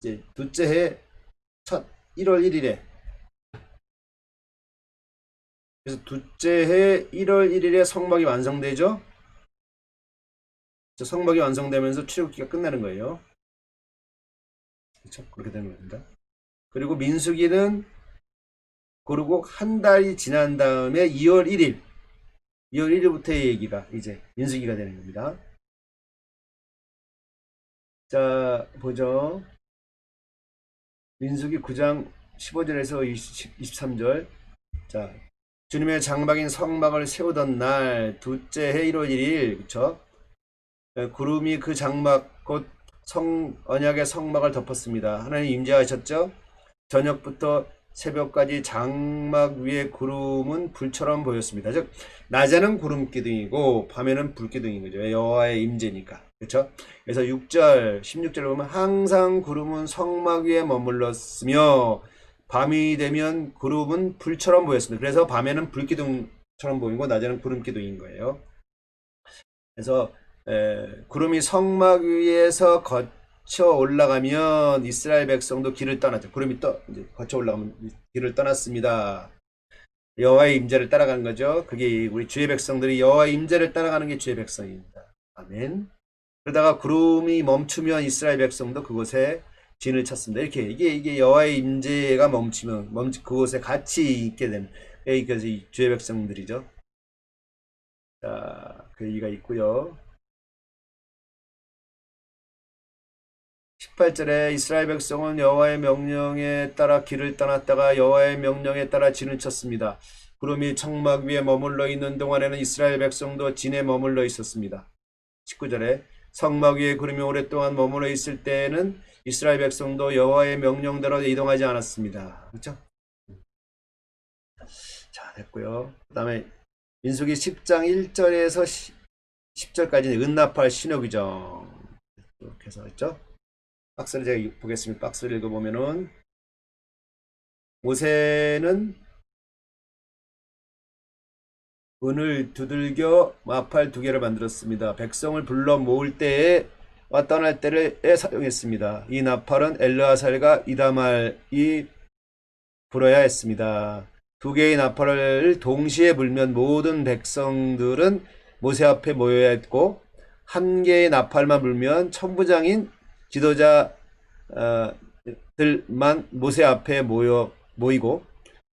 이제 둘째 해 첫 1월 1일에 그래서 둘째 해 1월 1일에 성막이 완성되죠. 성막이 완성되면서 출애굽기가 끝나는 거예요. 그렇죠? 그렇게 되는 겁니다. 그리고 민수기는 그리고 한 달이 지난 다음에 2월 1일부터의 얘기가 이제 민수기가 되는 겁니다. 자, 보죠. 민수기 9장 15절에서 23절. 자, 주님의 장막인 성막을 세우던 날 둘째 해 1월 1일 그쵸? 구름이 그 장막 곧 언약의 성막을 덮었습니다. 하나님 임재하셨죠? 저녁부터 새벽까지 장막 위에 구름은 불처럼 보였습니다. 즉 낮에는 구름 기둥이고 밤에는 불 기둥인 거죠. 여호와의 임재니까. 그렇죠? 그래서 16절 보면 항상 구름은 성막 위에 머물렀으며 밤이 되면 구름은 불처럼 보였습니다. 그래서 밤에는 불 기둥처럼 보이고 낮에는 구름 기둥인 거예요. 그래서 구름이 성막 위에서 거쳐 올라가면 이스라엘 백성도 길을 떠나죠. 구름이 이제 거쳐 올라가면 길을 떠났습니다. 여호와의 임재를 따라가는 거죠. 그게 우리 주의 백성들이 여호와의 임재를 따라가는 게 주의 백성입니다. 아멘. 그러다가 구름이 멈추면 이스라엘 백성도 그곳에 진을 쳤습니다. 이게 여호와의 임재가 멈추면 그곳에 같이 있게 되는 그래서 주의 백성들이죠. 자, 그 얘기가 있고요. 18절에 이스라엘 백성은 여호와의 명령에 따라 길을 떠났다가 여호와의 명령에 따라 진을 쳤습니다. 구름이 청막 위에 머물러 있는 동안에는 이스라엘 백성도 진에 머물러 있었습니다. 19절에 성막 위에 구름이 오랫동안 머물러 있을 때에는 이스라엘 백성도 여호와의 명령대로 이동하지 않았습니다. 그렇죠? 자, 됐고요. 그 다음에 민수기 10장 1절에서 10절까지는 은나팔 신호규정 이렇게 해서 했죠. 박스를 제가 보겠습니다. 박스를 읽어보면은 모세는 은을 두들겨 마팔 2개를 만들었습니다. 백성을 불러 모을 때에 와 떠날 때에 사용했습니다. 이 나팔은 엘르아살과 이다말이 불어야 했습니다. 2개의 나팔을 동시에 불면 모든 백성들은 모세 앞에 모여야 했고 1개의 나팔만 불면 천부장인 지도자들만 모세 앞에 모이고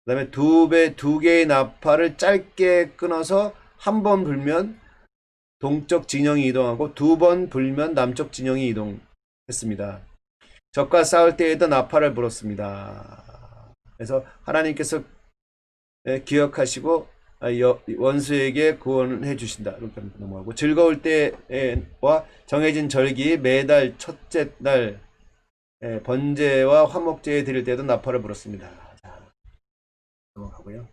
그 다음에 2개의 나팔을 짧게 끊어서 한 번 불면 동쪽 진영이 이동하고 2번 불면 남쪽 진영이 이동했습니다. 적과 싸울 때에도 나팔을 불었습니다. 그래서 하나님께서 기억하시고 원수에게 구원해 주신다. 이렇게 넘어가고 즐거울 때와 정해진 절기 매달 첫째 날 번제와 화목제에 드릴 때도 나팔을 불었습니다. 자, 넘어가고요.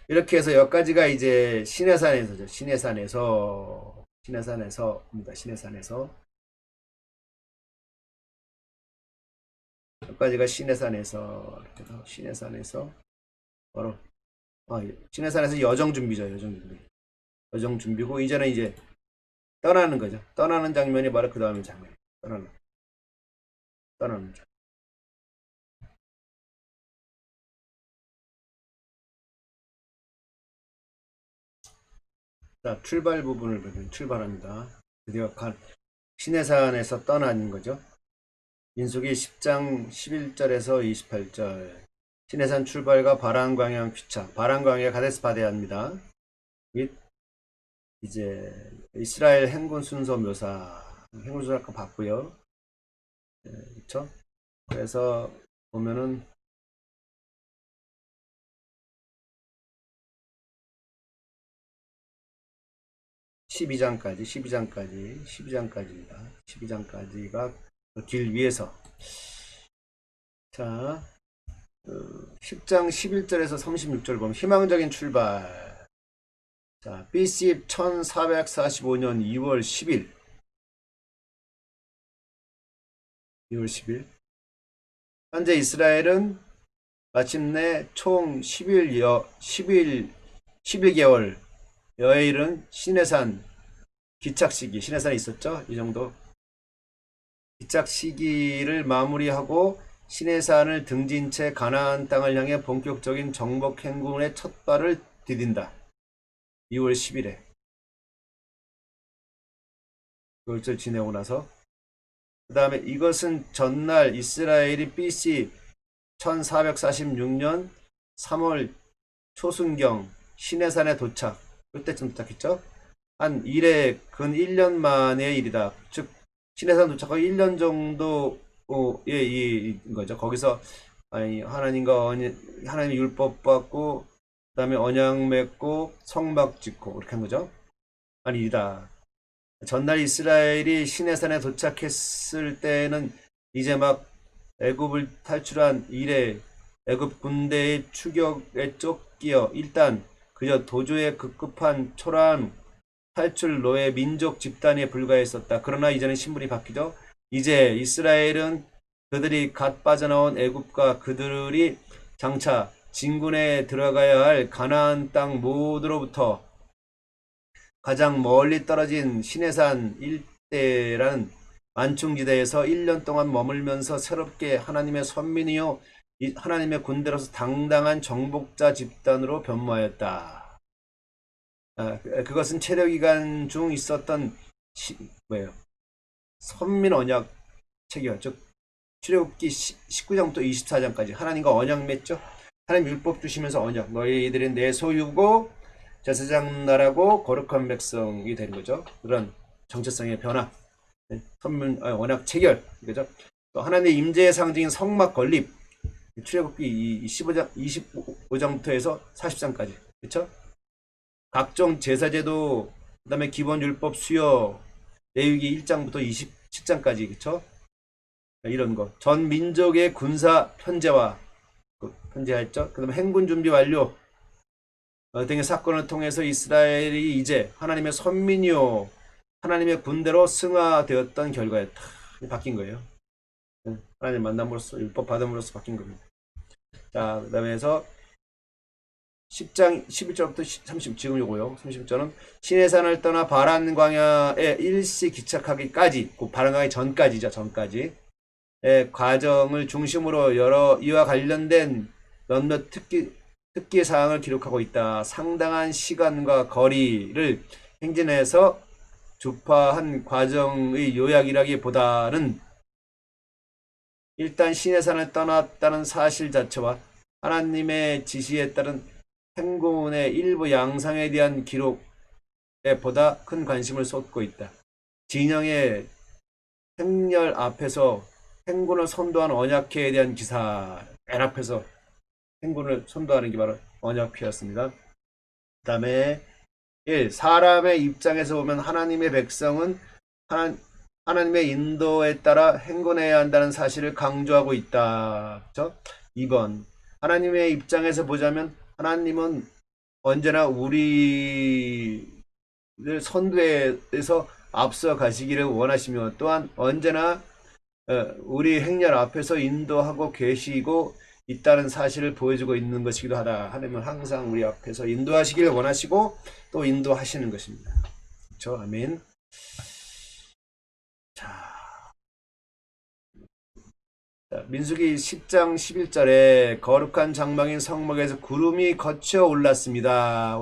이렇게 해서 여기까지가 이제 시내산에서죠. 시내산에서 끝까지가 시내산에서 이렇게 해서 시내산에서 바로 시내산에서 여정준비죠. 여정준비고 이제는 이제 떠나는 거죠. 떠나는 장면이 바로 그 다음에 장면. 떠나는 장면. 자, 출발 부분을 보면 출발합니다. 드디어 시내산에서 떠나는 거죠. 민수기 10장 11절에서 28절. 시내산 출발과 바람광양 귀차. 바람광야 가데스 바네아입니다. 및 이제 이스라엘 행군 순서 묘사. 행군 순서 아까 봤고요. 그렇죠? 그래서 보면은 12장까지입니다. 12장까지가 길 위에서. 자, 10장 11절에서 36절 보면 희망적인 출발. 자, BC 1445년 2월 10일. 현재 이스라엘은 마침내 총 11개월 여일은 시내산 기착 시기, 시내산에 있었죠. 이 정도 기착 시기를 마무리하고 시내산을 등진 채 가나안 땅을 향해 본격적인 정복 행군의 첫 발을 디딘다. 2월 10일에 그걸 지내고 나서 그 다음에 이것은 전날 이스라엘이 BC 1446년 3월 초순경 시내산에 도착. 그때쯤 도착했죠. 한 근 1년 만의 일이다. 즉 시내산 도착하고 1년 정도의 일인 거죠. 거기서 하나님의 율법 받고 그 다음에 언약 맺고 성막 짓고 이렇게 한 거죠. 한 일이다. 전날 이스라엘이 시내산에 도착했을 때는 이제 막 애굽을 탈출한 이래 애굽 군대의 추격에 쫓기어 일단 그저 도주의 급급한 초라한 탈출로의 민족 집단에 불과했었다. 그러나 이제는 신분이 바뀌죠. 이제 이스라엘은 그들이 갓 빠져나온 애굽과 그들이 장차 진군에 들어가야 할 가나안 땅 모두로부터 가장 멀리 떨어진 시내산 일대라는 만충지대에서 1년 동안 머물면서 새롭게 하나님의 선민이요 하나님의 군대로서 당당한 정복자 집단으로 변모하였다. 그것은 체류기간 중 있었던 선민 언약 체결, 즉 출애굽기 19장부터 24장까지 하나님과 언약 맺죠. 하나님 율법 주시면서 언약, 너희들이 내 소유고 제사장 나라고 거룩한 백성이 되는 거죠. 그런 정체성의 변화, 선민 언약 체결, 그죠? 또 하나님의 임재의 상징인 성막 건립, 출애굽기 25장부터 해서 40장까지, 그렇죠? 각종 제사제도, 그 다음에 기본 율법 수요, 레위기 1장부터 27장까지, 그렇죠? 이런 거. 전 민족의 군사 편제와 편제했죠. 그 다음에 행군 준비 완료 등의 사건을 통해서 이스라엘이 이제 하나님의 선민이요 하나님의 군대로 승화되었던 결과였다. 바뀐 거예요. 하나님 만남으로써 율법 받음으로써 바뀐 겁니다. 자, 그 다음에 해서 10장 11절부터 30, 지금 요거요. 30절은 시내산을 떠나 바란 광야에 일시 기착하기까지, 그 바란 광야 전까지죠. 전까지의 과정을 중심으로 여러 이와 관련된 몇몇 특기 사항을 기록하고 있다. 상당한 시간과 거리를 행진해서 주파한 과정의 요약이라기보다는 일단 시내산을 떠났다는 사실 자체와 하나님의 지시에 따른 행군의 일부 양상에 대한 기록에 보다 큰 관심을 쏟고 있다. 진영의 행렬 앞에서 행군을 선도한 언약회에 대한 기사, 맨 앞에서 행군을 선도하는 게 바로 언약회였습니다. 그 다음에 1. 사람의 입장에서 보면 하나님의 백성은 하나님의 인도에 따라 행군해야 한다는 사실을 강조하고 있다. 그렇죠? 2번. 하나님의 입장에서 보자면 하나님은 언제나 우리를 선도에서 앞서 가시기를 원하시며 또한 언제나 우리 행렬 앞에서 인도하고 계시고 있다는 사실을 보여주고 있는 것이기도 하다. 하나님은 항상 우리 앞에서 인도하시길 원하시고 또 인도하시는 것입니다. 그렇죠? 아멘. 민수기 10장 11절에 거룩한 장막인 성막에서 구름이 거쳐 올라갔습니다.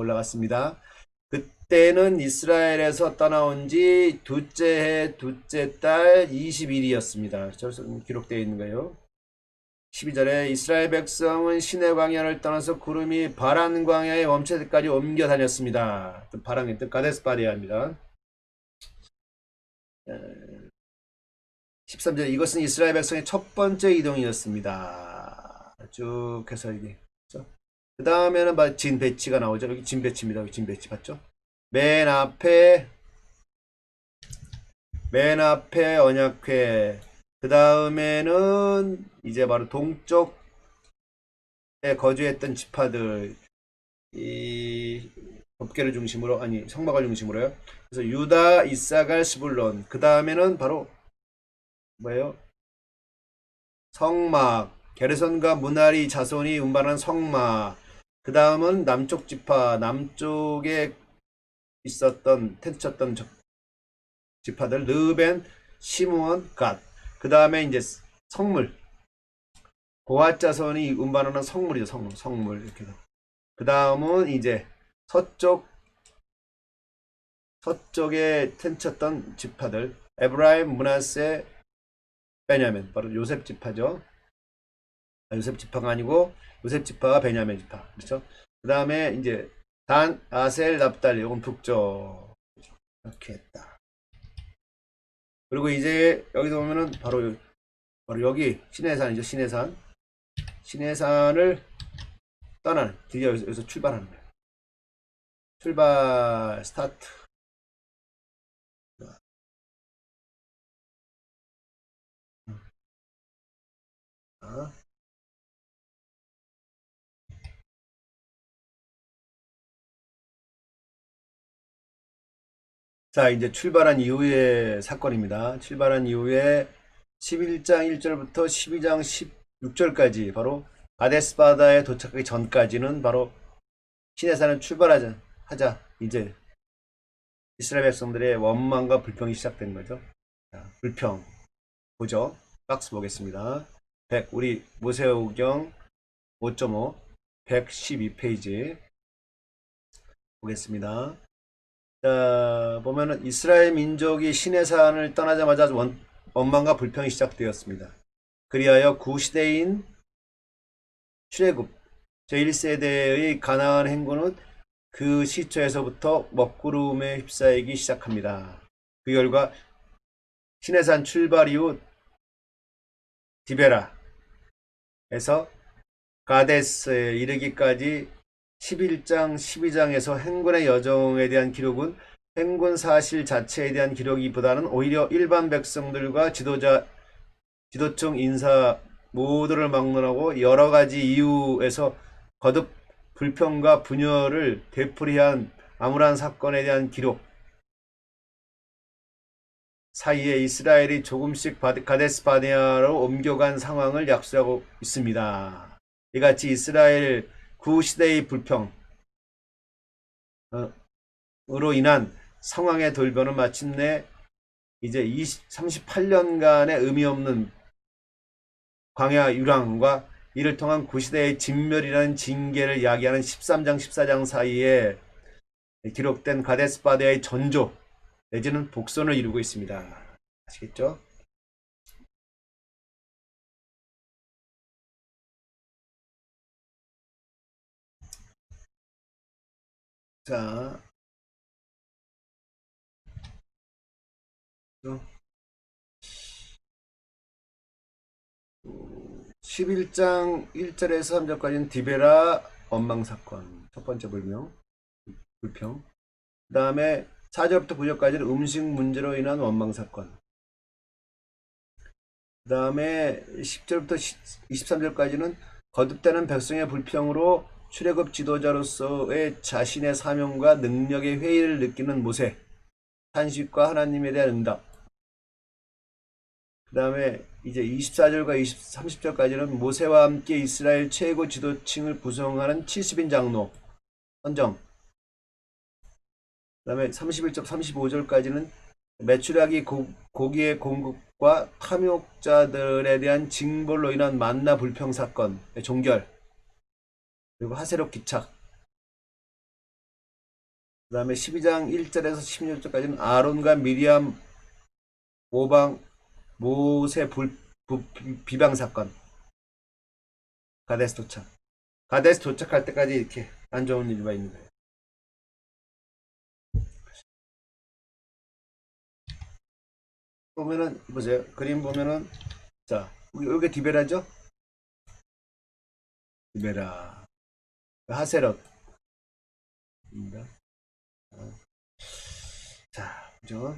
그때는 이스라엘에서 떠나온 지 둘째 해 둘째 달 20일이었습니다. 저기서 기록되어 있는 거예요. 12절에 이스라엘 백성은 시내 광야를 떠나서 구름이 바란 광야에 멈출 때까지 옮겨 다녔습니다. 바란의 뜻 가데스 바네아입니다. 13절 이것은 이스라엘 백성의 첫 번째 이동이었습니다. 쭉 해서 이게 그 다음에는 진 배치가 나오죠. 여기 진 배치입니다. 여기 진 배치 봤죠? 맨 앞에 언약궤, 그 다음에는 이제 바로 동쪽에 거주했던 지파들, 이 법궤를 중심으로, 아니 성막을 중심으로요. 그래서 유다, 이사갈, 스불론. 그 다음에는 바로 뭐예요? 성막, 게르손과 무나리 자손이 운반한 성막. 그 다음은 남쪽 지파, 남쪽에 있었던 텐트 쳤던 지파들, 르벤, 시므온, 갓. 그 다음에 이제 성물, 고앗 자손이 운반하는 성물이죠. 성물 이렇게. 그 다음은 이제 서쪽에 텐트 쳤던 지파들, 에브라임, 므낫세, 베냐민, 바로 요셉 지파죠. 요셉 지파가 아니고 요셉 지파가 베냐민 지파. 그렇죠? 그 다음에 이제 단, 아셀, 납달리, 이건 북쪽. 이렇게 했다. 그리고 이제 여기서 보면은 바로 여기 시내산이죠. 시내산을 떠나는, 드디어 여기서 출발하는 거예요. 출발 스타트. 자, 이제 출발한 이후의 사건입니다. 출발한 이후에 11장 1절부터 12장 16절까지 바로 가데스 바다에 도착하기 전까지는 바로 시내산을 출발하자 이제 이스라엘 백성들의 원망과 불평이 시작된 거죠. 자, 불평 보죠. 박스 보겠습니다. 우리 모세오경 5.5 112페이지 보겠습니다. 자, 보면은 이스라엘 민족이 시내산을 떠나자마자 원망과 불평이 시작되었습니다. 그리하여 구시대인 출애굽 제1세대의 가나안 행군은 그 시초에서부터 먹구름에 휩싸이기 시작합니다. 그 결과 시내산 출발 이후 디베라에서 가데스에 이르기까지 11장, 12장에서 행군의 여정에 대한 기록은 행군 사실 자체에 대한 기록이보다는 오히려 일반 백성들과 지도층 인사 모두를 막론하고 여러 가지 이유에서 거듭 불평과 분열을 되풀이한 암울한 사건에 대한 기록 사이에 이스라엘이 조금씩 가데스 바네아로 옮겨간 상황을 약수하고 있습니다. 이같이 이스라엘 구시대의 불평으로 인한 상황의 돌변은 마침내 이제 38년간의 의미 없는 광야 유랑과 이를 통한 구시대의 진멸이라는 징계를 이야기하는 13장 14장 사이에 기록된 가데스 바네아의 전조 내지는 복선을 이루고 있습니다. 아시겠죠? 자, 11장 1절에서 3절까지는 디베라 원망사건 첫 번째 불평. 그 다음에 4절부터 9절까지는 음식 문제로 인한 원망사건. 그 다음에 10절부터 23절까지는 거듭되는 백성의 불평으로 출애굽 지도자로서의 자신의 사명과 능력의 회의를 느끼는 모세, 탄식과 하나님에 대한 응답. 그 다음에 이제 24절과 30절까지는 모세와 함께 이스라엘 최고 지도층을 구성하는 70인 장로 선정. 그 다음에 31절 35절까지는 메추라기 고기의 공급과 탐욕자들에 대한 징벌로 인한 만나 불평 사건 종결, 그리고 하세록 기착. 그 다음에 12장 1절에서 16절까지는 아론과 미리암 모세 비방 사건. 가데스 도착. 가데스 도착할 때까지 이렇게 안 좋은 일이 있는 거예요. 보면은 보세요. 그림 보면은 자, 여기 디베라죠? 디베라. 하세롯입니다. 자, 그죠?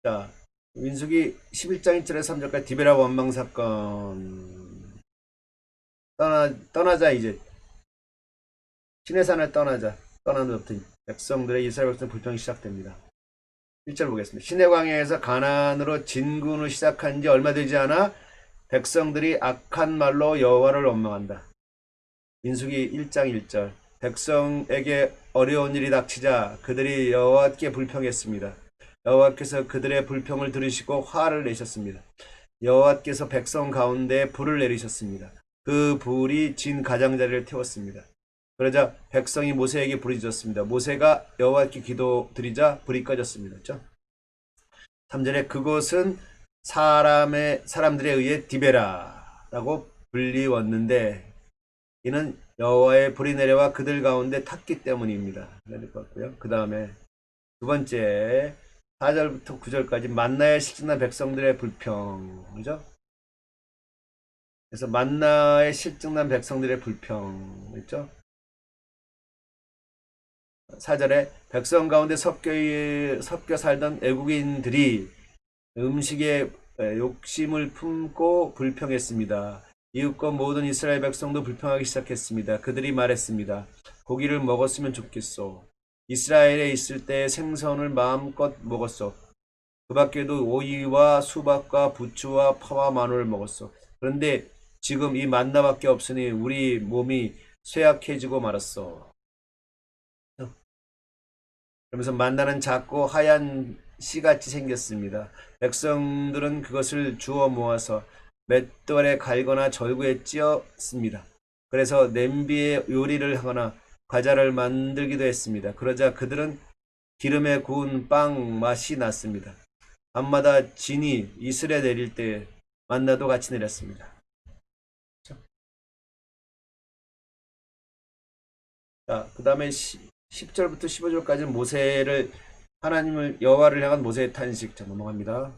자, 민수기 11장 1절에서 3절까지 디베라 원망 사건. 떠나자 이제. 시내산을 떠나자. 떠나는부터 백성들의 이스라엘 백성 불평이 시작됩니다. 1절 보겠습니다. 시내 광야에서 가나안으로 진군을 시작한 지 얼마 되지 않아 백성들이 악한 말로 여호와를 원망한다. 민수기 1장 1절. 백성에게 어려운 일이 닥치자 그들이 여호와께 불평했습니다. 여호와께서 그들의 불평을 들으시고 화를 내셨습니다. 여호와께서 백성 가운데 불을 내리셨습니다. 그 불이 진 가장자리를 태웠습니다. 그러자 백성이 모세에게 부르짖었습니다. 모세가 여호와께 기도드리자 불이 꺼졌습니다. 그렇죠? 3절에 그곳은 사람들에 의해 디베라라고 불리웠는데 이는 여호와의 불이 내려와 그들 가운데 탔기 때문입니다. 그 다음에 두 번째 4절부터 9절까지 만나에 실증난 백성들의 불평. 그죠? 그래서 만나에 실증난 백성들의 불평. 그렇죠? 4절에 백성 가운데 섞여 살던 애국인들이 음식에 욕심을 품고 불평했습니다. 이웃과 모든 이스라엘 백성도 불평하기 시작했습니다. 그들이 말했습니다. 고기를 먹었으면 좋겠소. 이스라엘에 있을 때 생선을 마음껏 먹었소. 그 밖에도 오이와 수박과 부추와 파와 마늘을 먹었소. 그런데 지금 이 만나밖에 없으니 우리 몸이 쇠약해지고 말았소. 그러면서 만나는 작고 하얀 씨같이 생겼습니다. 백성들은 그것을 주워 모아서 맷돌에 갈거나 절구에 찧었습니다. 그래서 냄비에 요리를 하거나 과자를 만들기도 했습니다. 그러자 그들은 기름에 구운 빵 맛이 났습니다. 밤마다 진이 이슬에 내릴 때 만나도 같이 내렸습니다. 자, 그 다음에 10절부터 15절까지는 모세를 하나님을 여호와를 향한 모세의 탄식. 자, 넘어갑니다.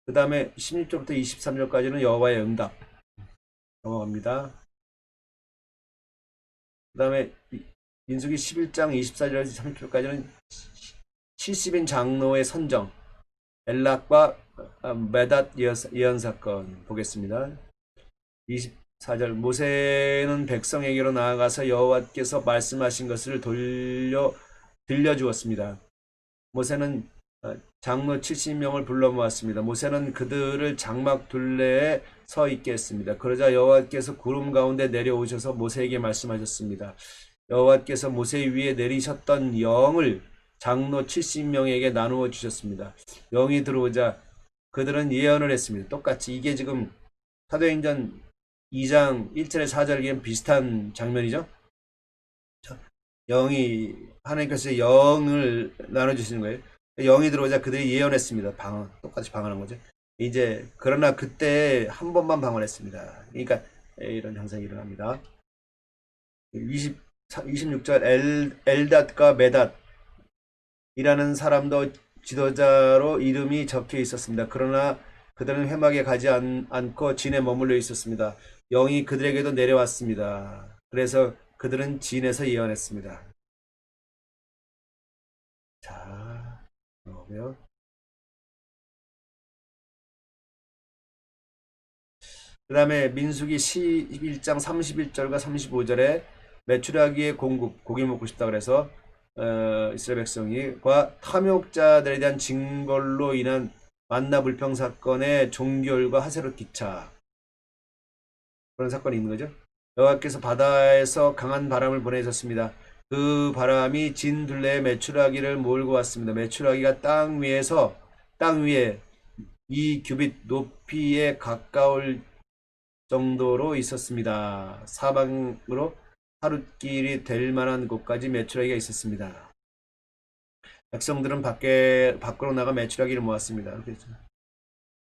그 다음에 16절부터 23절까지는 여호와의 응답. 넘어갑니다. 그 다음에 민수기 11장 24절에서 30절까지는 70인 장로의 선정. 엘락과 메닷 예언 사건 보겠습니다. 24절 모세는 백성에게로 나아가서 여호와께서 말씀하신 것을 들려주었습니다. 모세는 장로 70명을 불러 모았습니다. 모세는 그들을 장막 둘레에 서 있게 했습니다. 그러자 여호와께서 구름 가운데 내려오셔서 모세에게 말씀하셨습니다. 여호와께서 모세 위에 내리셨던 영을 장로 70명에게 나누어 주셨습니다. 영이 들어오자 그들은 예언을 했습니다. 똑같이 이게 지금 사도행전 2장 1절에 4절에 비슷한 장면이죠. 영이 하나님께서 영을 나눠주시는 거예요. 영이 들어오자 그들이 예언했습니다. 똑같이 방언한 거죠. 이제 그러나 그때 한 번만 방언했습니다. 그러니까 이런 현상이 일어납니다. 26절 엘닷과 메닷 이라는 사람도 지도자로 이름이 적혀 있었습니다. 그러나 그들은 회막에 가지 않고 진에 머물러 있었습니다. 영이 그들에게도 내려왔습니다. 그래서 그들은 진에서 예언했습니다. 자, 그러고요. 그 다음에 민수기 11장 31절과 35절에 메추라기의 공급, 고기 먹고 싶다 그래서 이스라엘 백성이과 탐욕자들에 대한 징벌로 인한 만나 불평 사건의 종결과 하세롯 기차 그런 사건이 있는 거죠. 여호와께서 바다에서 강한 바람을 보내셨습니다. 그 바람이 진 둘레의 메추라기를 몰고 왔습니다. 메추라기가 땅 위에 2규빗 높이에 가까울 정도로 있었습니다. 사방으로 하룻길이 될 만한 곳까지 메추라기가 있었습니다. 백성들은 밖으로 나가 메추라기를 모았습니다.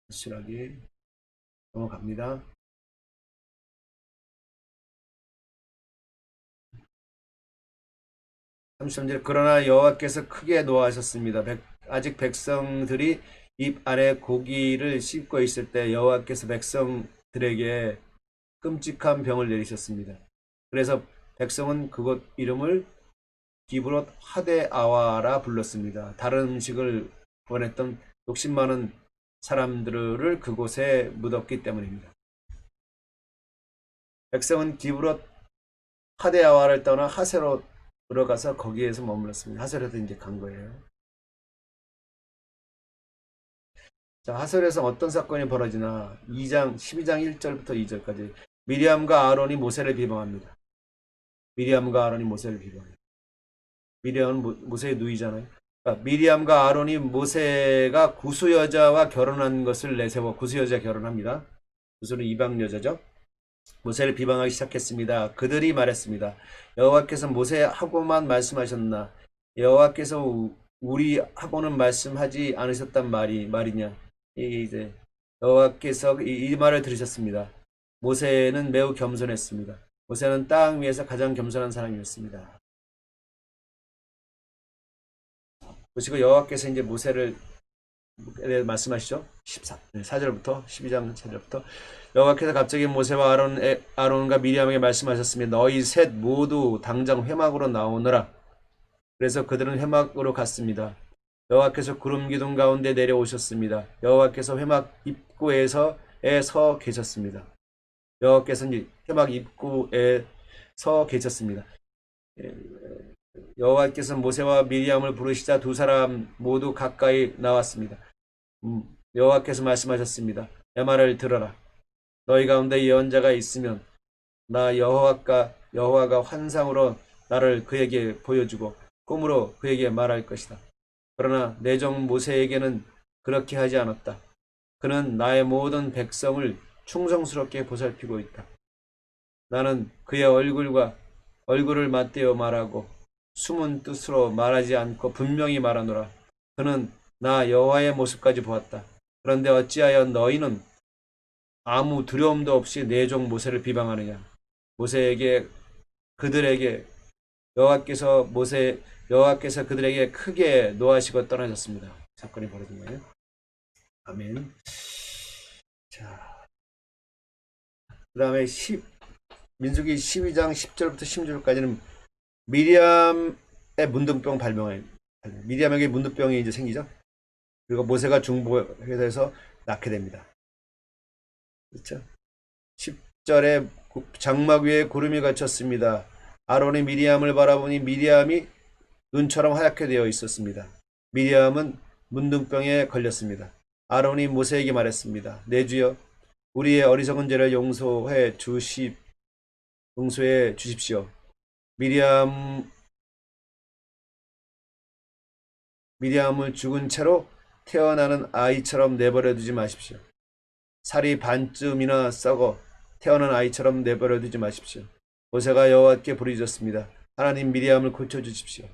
메추라기 넘어갑니다. 33절 그러나 여호와께서 크게 노하셨습니다. 아직 백성들이 입 안에 고기를 씹고 있을 때 여호와께서 백성들에게 끔찍한 병을 내리셨습니다. 그래서 백성은 그곳 이름을 기브롯 하데아와라 불렀습니다. 다른 음식을 원했던 욕심 많은 사람들을 그곳에 묻었기 때문입니다. 백성은 기브롯 하데아와를 떠나 하세롯으로 가서 거기에서 머물렀습니다. 하세롯에 이제 간 거예요. 자, 하세롯에서 어떤 사건이 벌어지나 12장 1절부터 2절까지 미리암과 아론이 모세를 비방합니다. 미리암과 아론이 모세를 비방합니다. 미리암은 모세의 누이잖아요. 그러니까 미리암과 아론이 모세가 구수 여자와 결혼한 것을 내세워 구수 여자 결혼합니다. 구수는 이방 여자죠. 모세를 비방하기 시작했습니다. 그들이 말했습니다. 여호와께서 모세하고만 말씀하셨나? 여호와께서 우리하고는 말씀하지 않으셨단 말이냐? 이제 여호와께서 이 말을 들으셨습니다. 모세는 매우 겸손했습니다. 모세는 땅 위에서 가장 겸손한 사람이었습니다. 보시고 여호와께서 이제 모세를 말씀하시죠. 4절부터 12장 4절부터 여호와께서 갑자기 모세와 아론과 미리암에게 말씀하셨습니다. 너희 셋 모두 당장 회막으로 나오너라. 그래서 그들은 회막으로 갔습니다. 여호와께서 구름 기둥 가운데 내려오셨습니다. 여호와께서 회막 입구에 서 계셨습니다. 여호와께서 회막 입구에 서 계셨습니다. 여호와께서 모세와 미리암을 부르시자 두 사람 모두 가까이 나왔습니다. 여호와께서 말씀하셨습니다. 내 말을 들어라. 너희 가운데 예언자가 있으면 나 여호와가 환상으로 나를 그에게 보여주고 꿈으로 그에게 말할 것이다. 그러나 내 종 모세에게는 그렇게 하지 않았다. 그는 나의 모든 백성을 충성스럽게 보살피고 있다. 나는 그의 얼굴을 맞대어 말하고 숨은 뜻으로 말하지 않고 분명히 말하노라. 그는 나 여호와의 모습까지 보았다. 그런데 어찌하여 너희는 아무 두려움도 없이 내 종 모세를 비방하느냐? 그들에게 여호와께서 그들에게 크게 노하시고 떠나셨습니다. 사건이 벌어진 거예요. 아멘. 자, 그 다음에 민수기 12장 10절부터 16절까지는 미리암의 문둥병 발명을 미리암에게 문둥병이 이제 생기죠. 그리고 모세가 중보해서 낳게 됩니다. 그렇죠? 10절에 장막 위에 구름이 갇혔습니다. 아론이 미리암을 바라보니 미리암이 눈처럼 하얗게 되어 있었습니다. 미리암은 문둥병에 걸렸습니다. 아론이 모세에게 말했습니다. 내 주여, 우리의 어리석은 죄를 용서해 주십시오. 미리암을 죽은 채로 태어나는 아이처럼 내버려 두지 마십시오. 살이 반쯤이나 썩어 태어난 아이처럼 내버려 두지 마십시오. 모세가 여호와께 부르짖었습니다. 하나님, 미리암을 고쳐주십시오.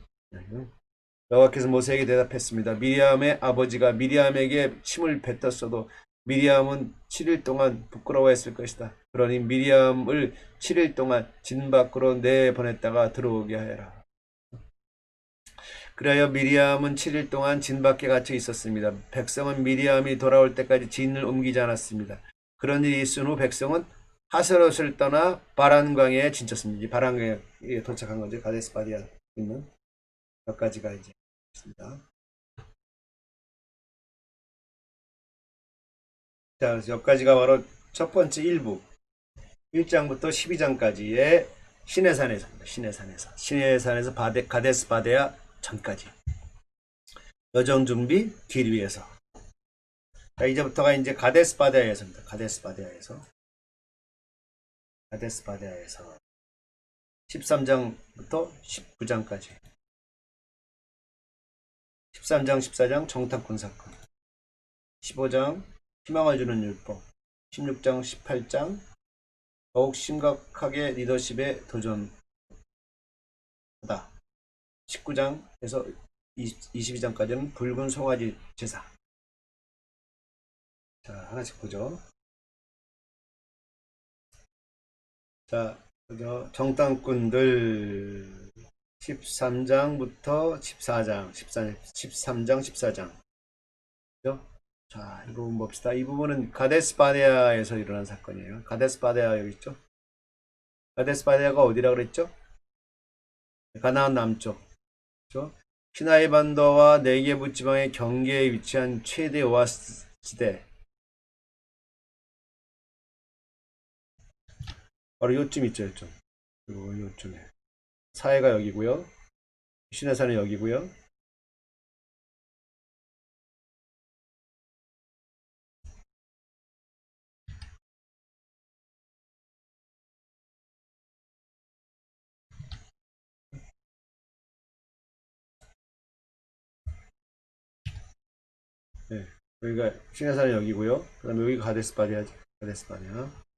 여호와께서 모세에게 대답했습니다. 미리암의 아버지가 미리암에게 침을 뱉었어도 미리암은 7일 동안 부끄러워했을 것이다. 그러니 미리암을 7일 동안 진 밖으로 내보냈다가 들어오게 하여라. 그리하여 미리암은 7일 동안 진 밖에 갇혀 있었습니다. 백성은 미리암이 돌아올 때까지 진을 옮기지 않았습니다. 그런 일이 있은 후 백성은 하세롯을 떠나 바란강에 진쳤습니다. 바란강에 도착한 거죠. 가데스 바디아 있는 여기까지가 이제 있습니다. 자, 여기까지가 바로 첫 번째 1부 1장부터 12장까지의 시내산에서입니다. 시내산에서 가데스 바데아 전까지 여정 준비 길 위에서 자, 이제부터가 이제 가데스바네아에서입니다. 가데스바네아에서 13장부터 19장까지 13장 14장 정탐꾼 사건, 15장 희망을 주는 율법, 16장 18장 더욱 심각하게 리더십에 도전하다, 19장에서 22장까지는 붉은 송아지 제사. 자, 하나씩 보죠. 자, 그죠? 정탐꾼들 13장부터 14장, 13장, 14장. 그죠? 자, 이 부분 봅시다. 이 부분은 가데스바네아에서 일어난 사건이에요. 가데스바네아 여기 있죠? 가데스바네아가 어디라 그랬죠? 가나안 남쪽. 그죠? 시나이 반도와 네게부 지방의 경계에 위치한 최대 오아시스 지대. 바로 요쯤 있죠, 요쯤. 그리고 요쯤에. 사해가 여기고요. 시내산은 여기고요. 네. 여기가 시내산은 여기고요. 그 다음에 여기가 가데스바네아죠. 가데스바네아.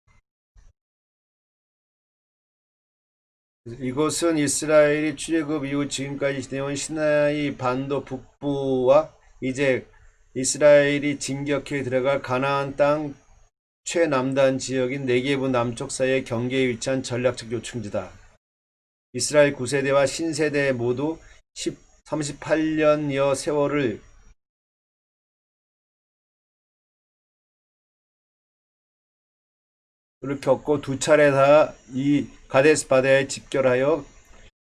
이곳은 이스라엘이 출애굽 이후 지금까지 지내온 시나이 반도 북부와 이제 이스라엘이 진격해 들어갈 가나안 땅 최남단 지역인 네게부 남쪽 사이의 경계에 위치한 전략적 요충지다. 이스라엘 9세대와 신세대 모두 38년여 세월을 겪고 두 차례 다 이 가데스 바네아에 집결하여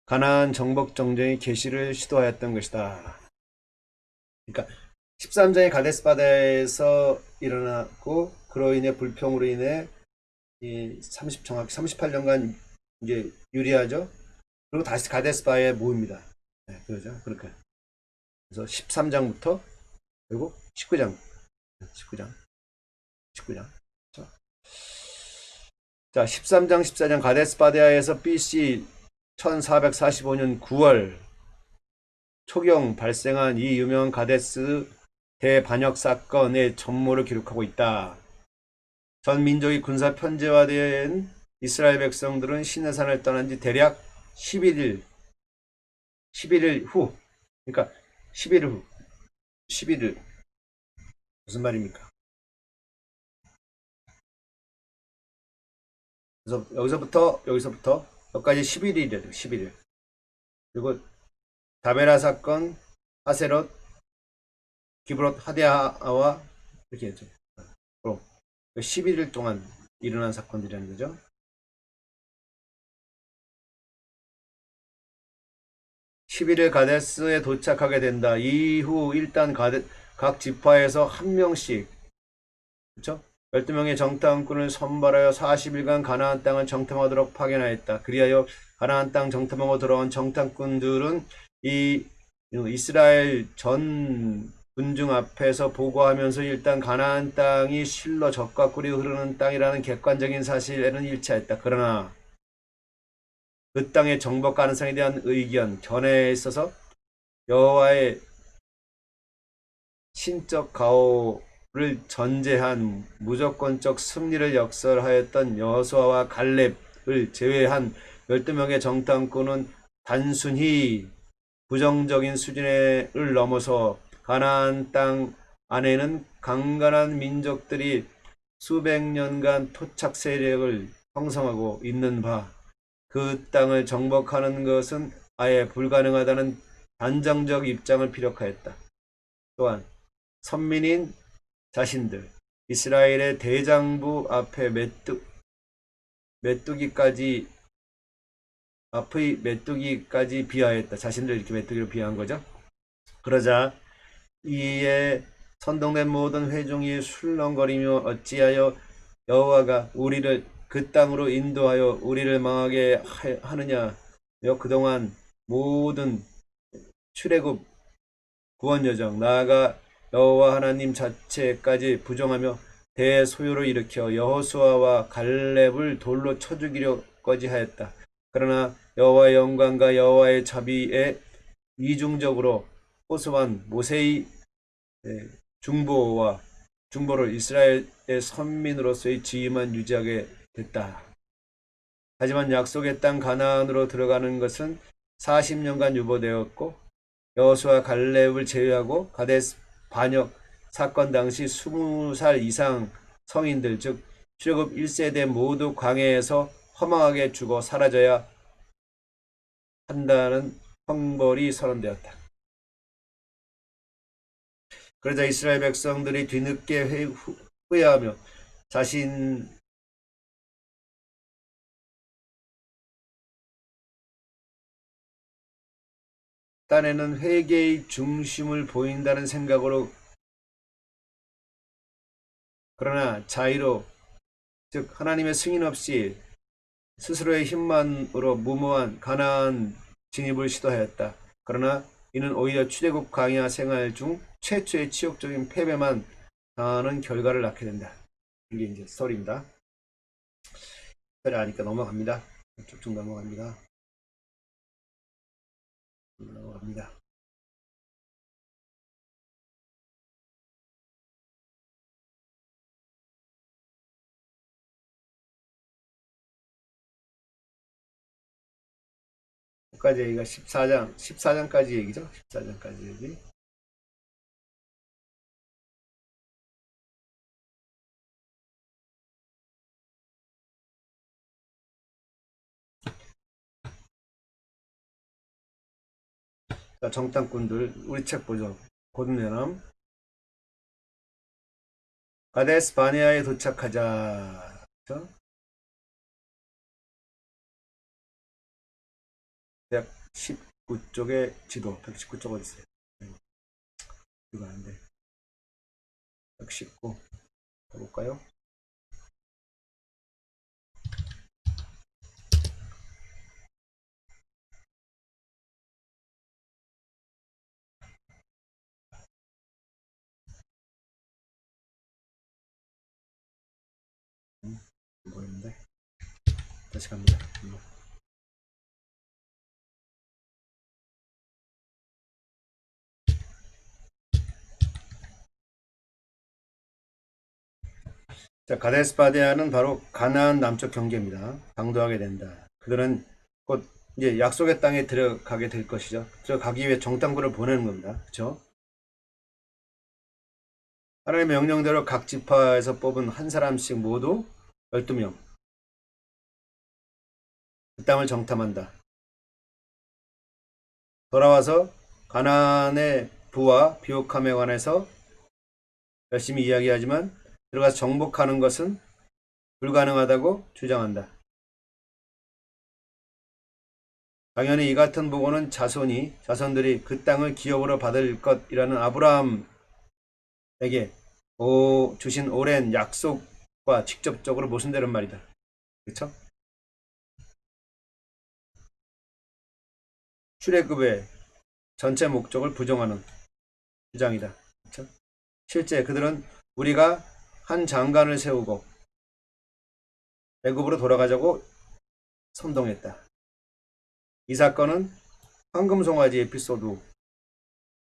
가나안 정복 정쟁의 개시를 시도하였던 것이다. 그러니까 13장의 가데스 바네아에서 일어났고 그로 인해 불평으로 인해 정확히 38년간 이제 유리하죠. 그리고 다시 가데스 바네아에 모입니다. 네, 그러죠. 그렇게. 그래서 13장부터 그리고 19장. 자, 13장, 14장 가데스 바네아에서 BC 1445년 9월 초경 발생한 이 유명한 가데스 대반역 사건의 전모를 기록하고 있다. 전 민족이 군사 편제화된 이스라엘 백성들은 시내산을 떠난 지 대략 11일 후, 그러니까 11일 무슨 말입니까? 그래서 여기서부터 여기까지 11일이래요. 11일. 그리고 다베라 사건, 하세롯, 기브롯 하데아와 이렇게 했죠. 11일 동안 일어난 사건들이라는 거죠. (11일) 가데스에 도착하게 된다. 이후 일단 각 지파에서 한 명씩, 그렇죠? 12명의 정탐꾼을 선발하여 40일간 가나안 땅을 정탐하도록 파견하였다. 그리하여 가나안 땅 정탐하고 돌아온 정탐꾼들은 이 이스라엘 전 군중 앞에서 보고하면서 일단 가나안 땅이 실로 젖과 꿀이 흐르는 땅이라는 객관적인 사실에는 일치하였다. 그러나 그 땅의 정복 가능성에 대한 의견, 견해에 있어서 여호와의 신적 가호를 전제한 무조건적 승리를 역설하였던 여호수아와 갈렙을 제외한 12명의 정탐꾼은 단순히 부정적인 수준을 넘어서 가나안 땅 안에는 강건한 민족들이 수백 년간 토착 세력을 형성하고 있는 바, 그 땅을 정복하는 것은 아예 불가능하다는 단정적 입장을 피력하였다. 또한 선민인 자신들, 이스라엘의 대장부 앞에 메뚜기까지 비하했다. 자신들 이렇게 메뚜기로 비하한 거죠. 그러자 이에 선동된 모든 회중이 술렁거리며 어찌하여 여호와가 우리를 그 땅으로 인도하여 우리를 망하게 하느냐. 그동안 모든 출애굽 구원 여정, 나아가 여호와 하나님 자체까지 부정하며 대소요를 일으켜 여호수아와 갈렙을 돌로 쳐 죽이려까지 하였다. 그러나 여호와의 영광과 여호와의 자비에 이중적으로 호소한 모세의 중보를 이스라엘의 선민으로서의 지위만 유지하게 됐다. 하지만 약속의 땅 가나안으로 들어가는 것은 40년간 유보되었고 여호수아 갈렙을 제외하고 가데스 반역 사건 당시 20살 이상 성인들 즉 출애굽 1세대 모두 광야에서 허망하게 죽어 사라져야 한다는 형벌이 선언되었다. 그러자 이스라엘 백성들이 뒤늦게 후회하며 자신 딴에는 회개의 중심을 보인다는 생각으로 그러나 자의로 즉 하나님의 승인 없이 스스로의 힘만으로 무모한 가나안 진입을 시도하였다. 그러나 이는 오히려 출애굽 광야 생활 중 최초의 치욕적인 패배만 당하는 결과를 낳게 된다. 이게 이제 스토리입니다. 스토리 아니까 넘어갑니다. 쭉쭉 넘어갑니다. 넘어갑니다. 여기까지 얘기가 14장까지 얘기죠. 14장까지 얘기. 자, 정탐꾼들 우리 책 보죠. 고든내남 가데스 바네아에 도착하자. 그렇죠? 119쪽의 지도. 119쪽 어디 있어요? 이거 안 돼. 119 해볼까요? 안 보이는데 다시 갑니다. 자, 가데스 바네아는 바로 가나안 남쪽 경계입니다. 당도하게 된다. 그들은 곧 이제 약속의 땅에 들어가게 될 것이죠. 들어가기 위해 정탐꾼을 보내는 겁니다. 그렇죠? 하나님의 명령대로 각 지파에서 뽑은 한 사람씩 모두 12명 그 땅을 정탐한다. 돌아와서 가나안의 부와 비옥함에 관해서 열심히 이야기하지만 들어가서 정복하는 것은 불가능하다고 주장한다. 당연히 이 같은 보고는 자손들이 그 땅을 기업으로 받을 것이라는 아브라함에게 주신 오랜 약속과 직접적으로 모순되는 말이다. 그렇죠? 출애굽의 전체 목적을 부정하는 주장이다. 그렇죠? 실제 그들은 우리가 한 장관을 세우고 애굽으로 돌아가자고 선동했다. 이 사건은 황금송아지 에피소드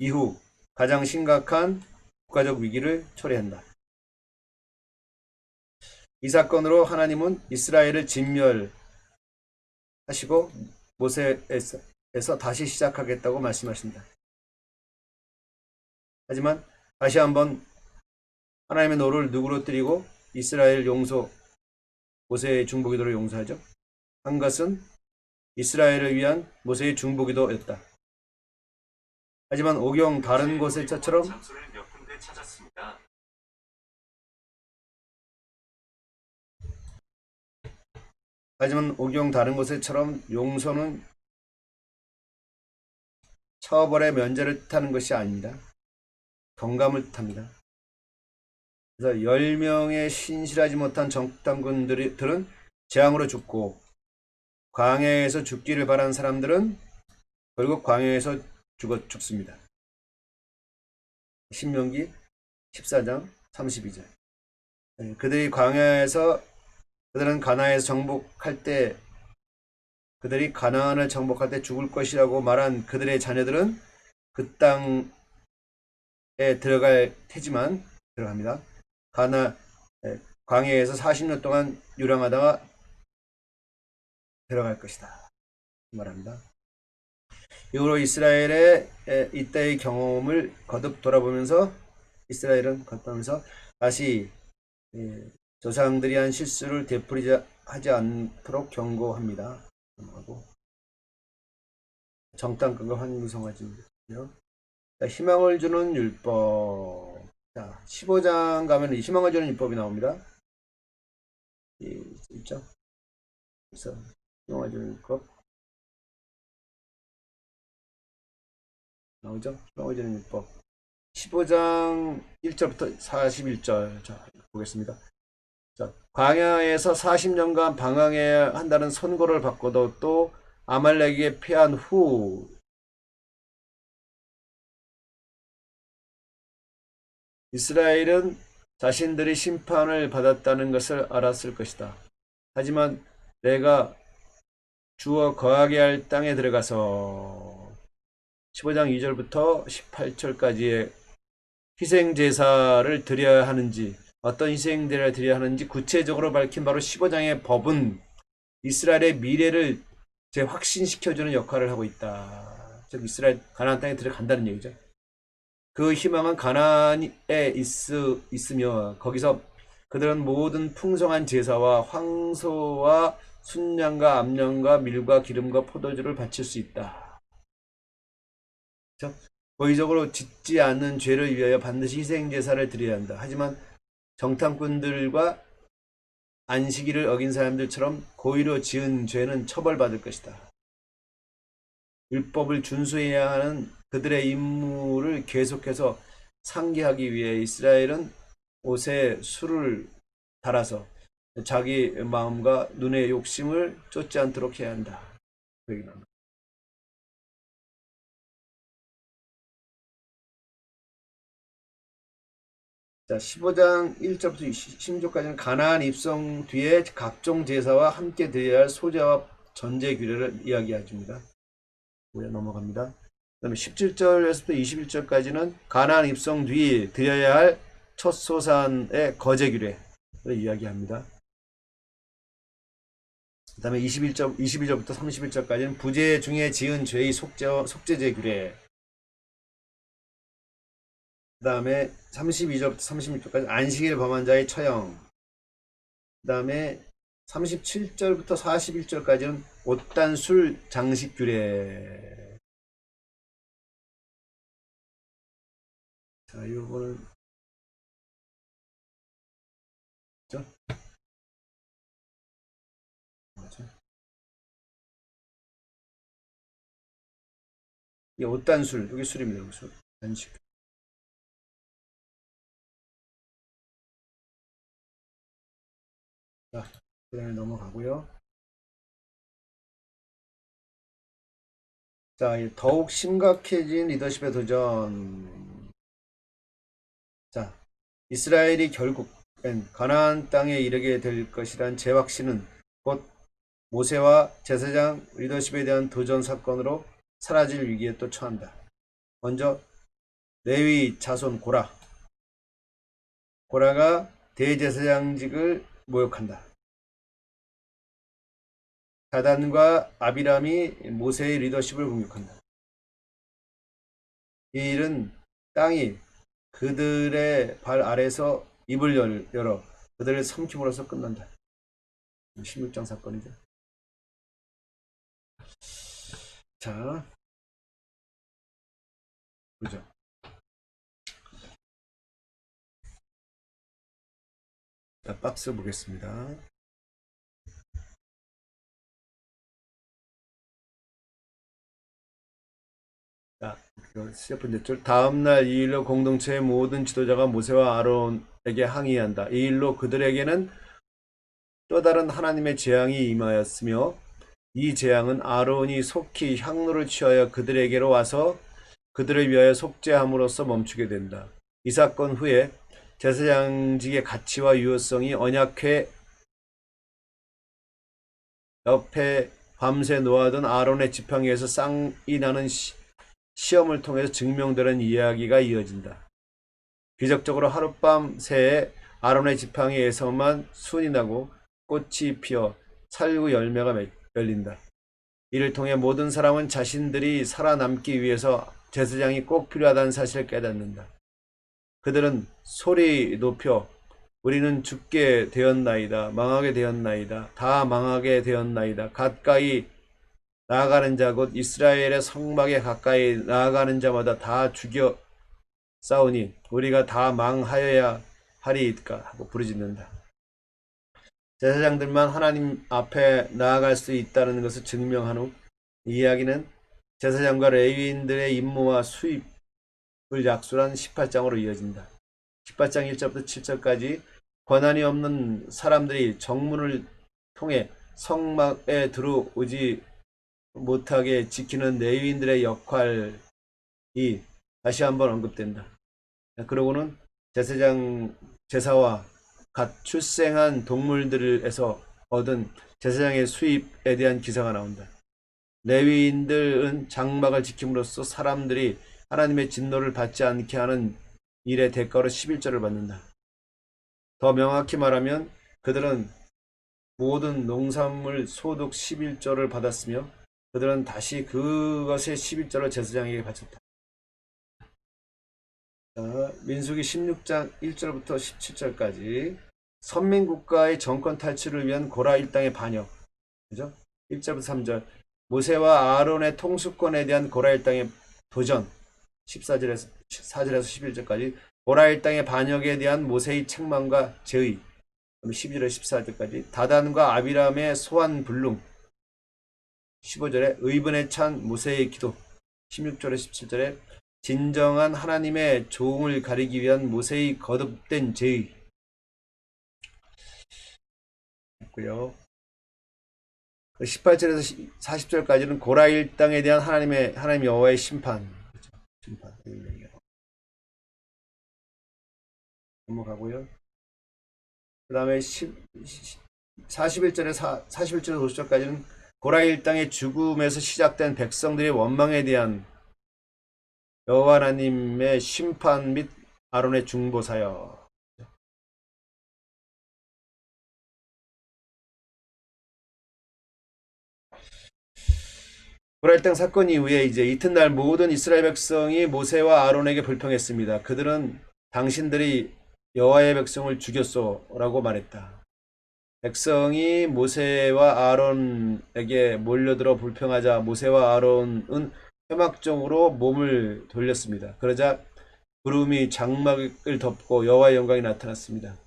이후 가장 심각한 국가적 위기를 초래한다. 이 사건으로 하나님은 이스라엘을 진멸하시고 모세에서 다시 시작하겠다고 말씀하신다. 하지만 다시 한번 하나님의 노를 누구로 드리고 이스라엘 모세의 중보기도를 용서하죠? 한 것은 이스라엘을 위한 모세의 중보기도였다. 하지만 오경 다른 곳에서처럼 용서는 처벌의 면제를 뜻하는 것이 아닙니다. 경감을 뜻합니다. 그래서 10명의 신실하지 못한 정탐꾼들은 재앙으로 죽고 광야에서 죽기를 바란 사람들은 결국 광야에서 죽습니다. 신명기 14장 32절. 그들이 광야에서 그들은 가나안에서 정복할 때 그들이 가나안을 정복할 때 죽을 것이라고 말한 그들의 자녀들은 그 땅에 들어갈 테지만 들어갑니다. 광야에서 40년 동안 유랑하다가 들어갈 것이다 말합니다. 이후로 이스라엘의 이때의 경험을 거듭 돌아보면서 다시 조상들이 한 실수를 되풀이하지 않도록 경고합니다. 정탐꾼과 환구성화지요. 희망을 주는 율법. 자, 15장 가면 희망을 주는 율법이 나옵니다. 있죠? 그래서 희망을 주는 율법 나오죠? 희망을 주는 율법. 15장 1절부터 41절. 자, 보겠습니다. 자, 광야에서 40년간 방황해야 한다는 선고를 받고도 또 아말렉에게 패한 후 이스라엘은 자신들이 심판을 받았다는 것을 알았을 것이다. 하지만 내가 주어 거하게 할 땅에 들어가서 15장 2절부터 18절까지의 희생제사를 드려야 하는지 어떤 희생제사를 드려야 하는지 구체적으로 밝힌 바로 15장의 법은 이스라엘의 미래를 재확신시켜주는 역할을 하고 있다. 즉 이스라엘 가나안 땅에 들어간다는 얘기죠. 그 희망은 가나안에 있으며 거기서 그들은 모든 풍성한 제사와 황소와 순양과 암양과 밀과 기름과 포도주를 바칠 수 있다. 그렇죠? 고의적으로 짓지 않는 죄를 위하여 반드시 희생제사를 드려야 한다. 하지만 정탐꾼들과 안식일을 어긴 사람들처럼 고의로 지은 죄는 처벌받을 것이다. 율법을 준수해야 하는 그들의 임무를 계속해서 상기하기 위해 이스라엘은 옷에 술을 달아서 자기 마음과 눈의 욕심을 쫓지 않도록 해야 한다. 자, 15장 1절부터 16절까지는 가나안 입성 뒤에 각종 제사와 함께 드려야 할 소제와 전제 규례를 이야기해줍니다. 넘어갑니다. 그 다음에 17절에서부터 21절까지는 가나안 입성 뒤 드려야 할 첫 소산의 거제 규례를 이야기합니다. 그 다음에 22절부터 31절까지는 부재 중에 지은 죄의 속죄제 규례. 그 다음에 32절부터 36절까지 안식일 범한 자의 처형. 그 다음에 37절부터 41절까지는 옷단 술 장식 규례. 자, 이거는 그렇죠? 맞죠? 이 옷단 술, 여기 술입니다. 술 장식. 자, 그 다음에 넘어가고요. 자, 더욱 심각해진 리더십의 도전. 자, 이스라엘이 결국 가나안 땅에 이르게 될 것이란 제 확신은 곧 모세와 제사장 리더십에 대한 도전 사건으로 사라질 위기에 또 처한다. 먼저 레위 자손 고라가 대제사장직을 모욕한다. 다단과 아비람이 모세의 리더십을 공격한다. 이 일은 땅이 그들의 발 아래서 입을 열어 그들을 삼킴으로써 끝난다. 16장 사건이죠. 자, 그죠. 자, 박스 보겠습니다. 자, 시작 번째 다음날 이 일로 공동체의 모든 지도자가 모세와 아론에게 항의한다. 이 일로 그들에게는 또 다른 하나님의 재앙이 임하였으며 이 재앙은 아론이 속히 향로를 취하여 그들에게로 와서 그들을 위하여 속죄함으로써 멈추게 된다. 이 사건 후에 제사장직의 가치와 유효성이 언약궤 옆에 밤새 놓아둔 아론의 지팡이에서 쌍이 나는 시험을 통해서 증명되는 이야기가 이어진다. 기적적으로 하룻밤 새에 아론의 지팡이에서만 순이 나고 꽃이 피어 살구 열매가 열린다. 이를 통해 모든 사람은 자신들이 살아남기 위해서 제사장이 꼭 필요하다는 사실을 깨닫는다. 그들은 소리 높여 우리는 죽게 되었나이다. 망하게 되었나이다. 다 망하게 되었나이다. 가까이 나아가는 자 곧 이스라엘의 성막에 가까이 나아가는 자마다 다 죽여 싸우니 우리가 다 망하여야 하리이까 하고 부르짖는다. 제사장들만 하나님 앞에 나아갈 수 있다는 것을 증명한 후 이야기는 제사장과 레위인들의 임무와 수입을 약속한 18장으로 이어진다. 18장 1절부터 7절까지 권한이 없는 사람들이 정문을 통해 성막에 들어오지 못하게 지키는 레위인들의 역할이 다시 한번 언급된다. 그러고는 제사와 갓 출생한 동물들에서 얻은 제사장의 수입에 대한 기사가 나온다. 레위인들은 장막을 지킴으로써 사람들이 하나님의 진노를 받지 않게 하는 일의 대가로 11조를 받는다. 더 명확히 말하면 그들은 모든 농산물 소득 11조를 받았으며 그들은 다시 그것의 11조를 제사장에게 바쳤다. 민수기 16장 1절부터 17절까지 선민국가의 정권 탈출을 위한 고라 일당의 반역, 그죠? 1절부터 3절 모세와 아론의 통수권에 대한 고라 일당의 도전, 14절에서 4절에서 11절까지 고라 일당의 반역에 대한 모세의 책망과 제의, 12절에서 14절까지 다단과 아비람의 소환 불능, 15절에 의분에 찬 모세의 기도, 16절에 17절에 진정한 하나님의 조응을 가리기 위한 모세의 거듭된 제의 있고요. 18절에서 40절까지는 고라 일당에 대한 하나님 여호와의 심판, 심판 넘어가고요. 그 다음에 41절에서 50절까지는 고라 일당의 죽음에서 시작된 백성들의 원망에 대한 여호와 하나님의 심판 및 아론의 중보사역. 고라 일당 사건 이후에 이제 이튿날 모든 이스라엘 백성이 모세와 아론에게 불평했습니다. 그들은 당신들이 여호와의 백성을 죽였소라고 말했다. 백성이 모세와 아론에게 몰려들어 불평하자 모세와 아론은 회막적으로 몸을 돌렸습니다. 그러자 구름이 장막을 덮고 여호와의 영광이 나타났습니다.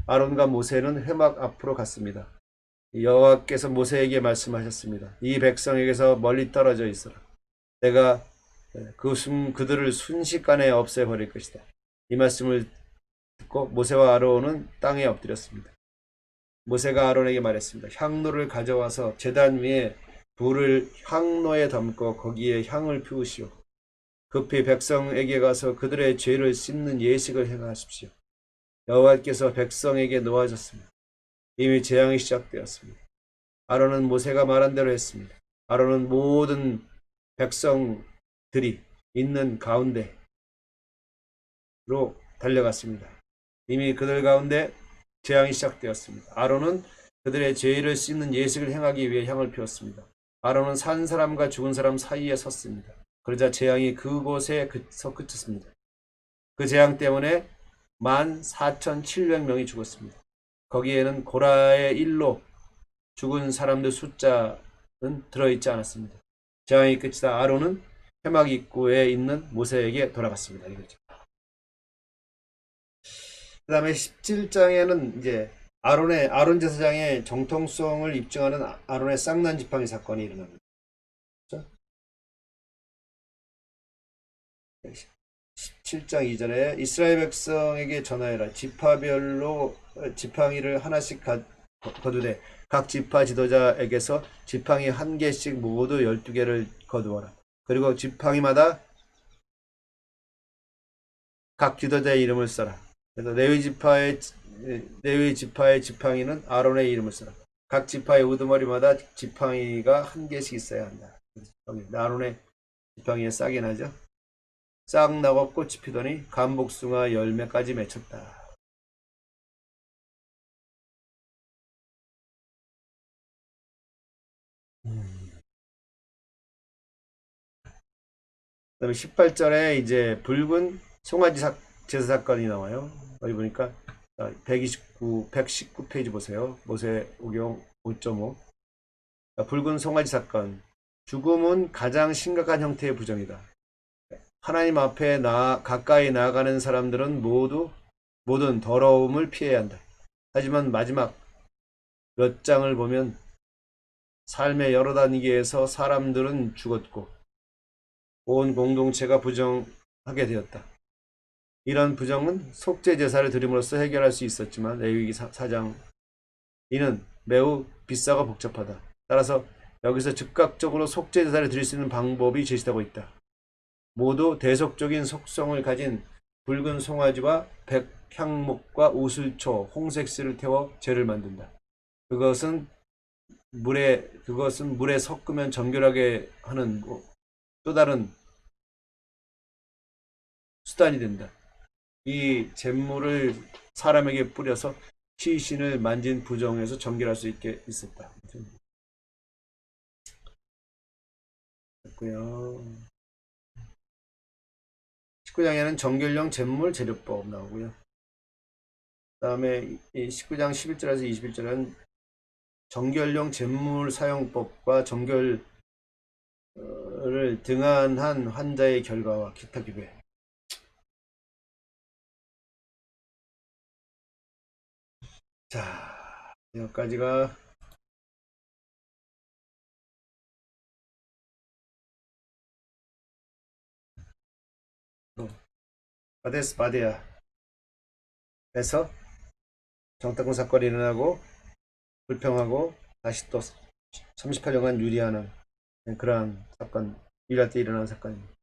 아론과 모세는 회막 앞으로 갔습니다. 여호와께서 모세에게 말씀하셨습니다. 이 백성에게서 멀리 떨어져 있어라. 내가 그들을 순식간에 없애버릴 것이다. 이 말씀을 듣고 모세와 아론은 땅에 엎드렸습니다. 모세가 아론에게 말했습니다. 향로를 가져와서 제단 위에 불을 향로에 담고 거기에 향을 피우시오. 급히 백성에게 가서 그들의 죄를 씻는 예식을 행하십시오. 여호와께서 백성에게 놓아졌습니다. 이미 재앙이 시작되었습니다. 아론은 모세가 말한 대로 했습니다. 아론은 모든 백성들이 있는 가운데로 달려갔습니다. 이미 그들 가운데 재앙이 시작되었습니다. 아론은 그들의 죄를 씻는 예식을 행하기 위해 향을 피웠습니다. 아론은 산 사람과 죽은 사람 사이에 섰습니다. 그러자 재앙이 그곳에서 그쳤습니다. 그 재앙 때문에 14,700명이 죽었습니다. 거기에는 고라의 일로 죽은 사람들 숫자는 들어있지 않았습니다. 재앙이 끝이다 아론은 회막 입구에 있는 모세에게 돌아갔습니다. 이거죠. 그 다음에 17장에는 이제 아론 제사장의 정통성을 입증하는 아론의 쌍난 지팡이 사건이 일어납니다. 그렇죠? 17장 이전에 이스라엘 백성에게 전하여라. 지파별로 지팡이를 하나씩 거두되 각 지파 지도자에게서 지팡이 한 개씩 모두 12개를 거두어라. 그리고 지팡이마다 각 지도자의 이름을 써라. 그래서 레위 지파의 지팡이는 아론의 이름을 써라. 각 지파의 우두머리마다 지팡이가 한 개씩 있어야 한다. 아론의 지팡이에 싹이 나죠. 싹 나고 꽃이 피더니 감복숭아 열매까지 맺혔다. 그다음에 18절에 이제 붉은 송아지 제사 사건이 나와요. 여기 보니까 119 페이지 보세요. 모세오경 5.5. 붉은 송아지 사건. 죽음은 가장 심각한 형태의 부정이다. 하나님 앞에 가까이 나아가는 사람들은 모든 더러움을 피해야 한다. 하지만 마지막 몇 장을 보면 삶의 여러 단계에서 사람들은 죽었고 온 공동체가 부정하게 되었다. 이런 부정은 속죄 제사를 드림으로써 해결할 수 있었지만 레위기 4장 이는 매우 비싸고 복잡하다. 따라서 여기서 즉각적으로 속죄 제사를 드릴 수 있는 방법이 제시되고 있다. 모두 대속적인 속성을 가진 붉은 송아지와 백향목과 우슬초, 홍색씨를 태워 제를 만든다. 그것은 물에 섞으면 정결하게 하는 또 다른 수단이 된다. 이 잿물을 사람에게 뿌려서 시신을 만진 부정에서 정결할 수 있게 있었다. 됐고요. 19장에는 정결용 잿물 재료법 나오고요. 그 다음에 19장 11절에서 21절은 정결용 잿물 사용법과 정결을 등한한 환자의 결과와 기타 기회. 자, 여기까지가 바데스 바데야에서 정탐꾼 사건이 일어나고 불평하고 다시 또 38년간 유리하는 그러한 사건, 유리할 때 일어난 사건입니다.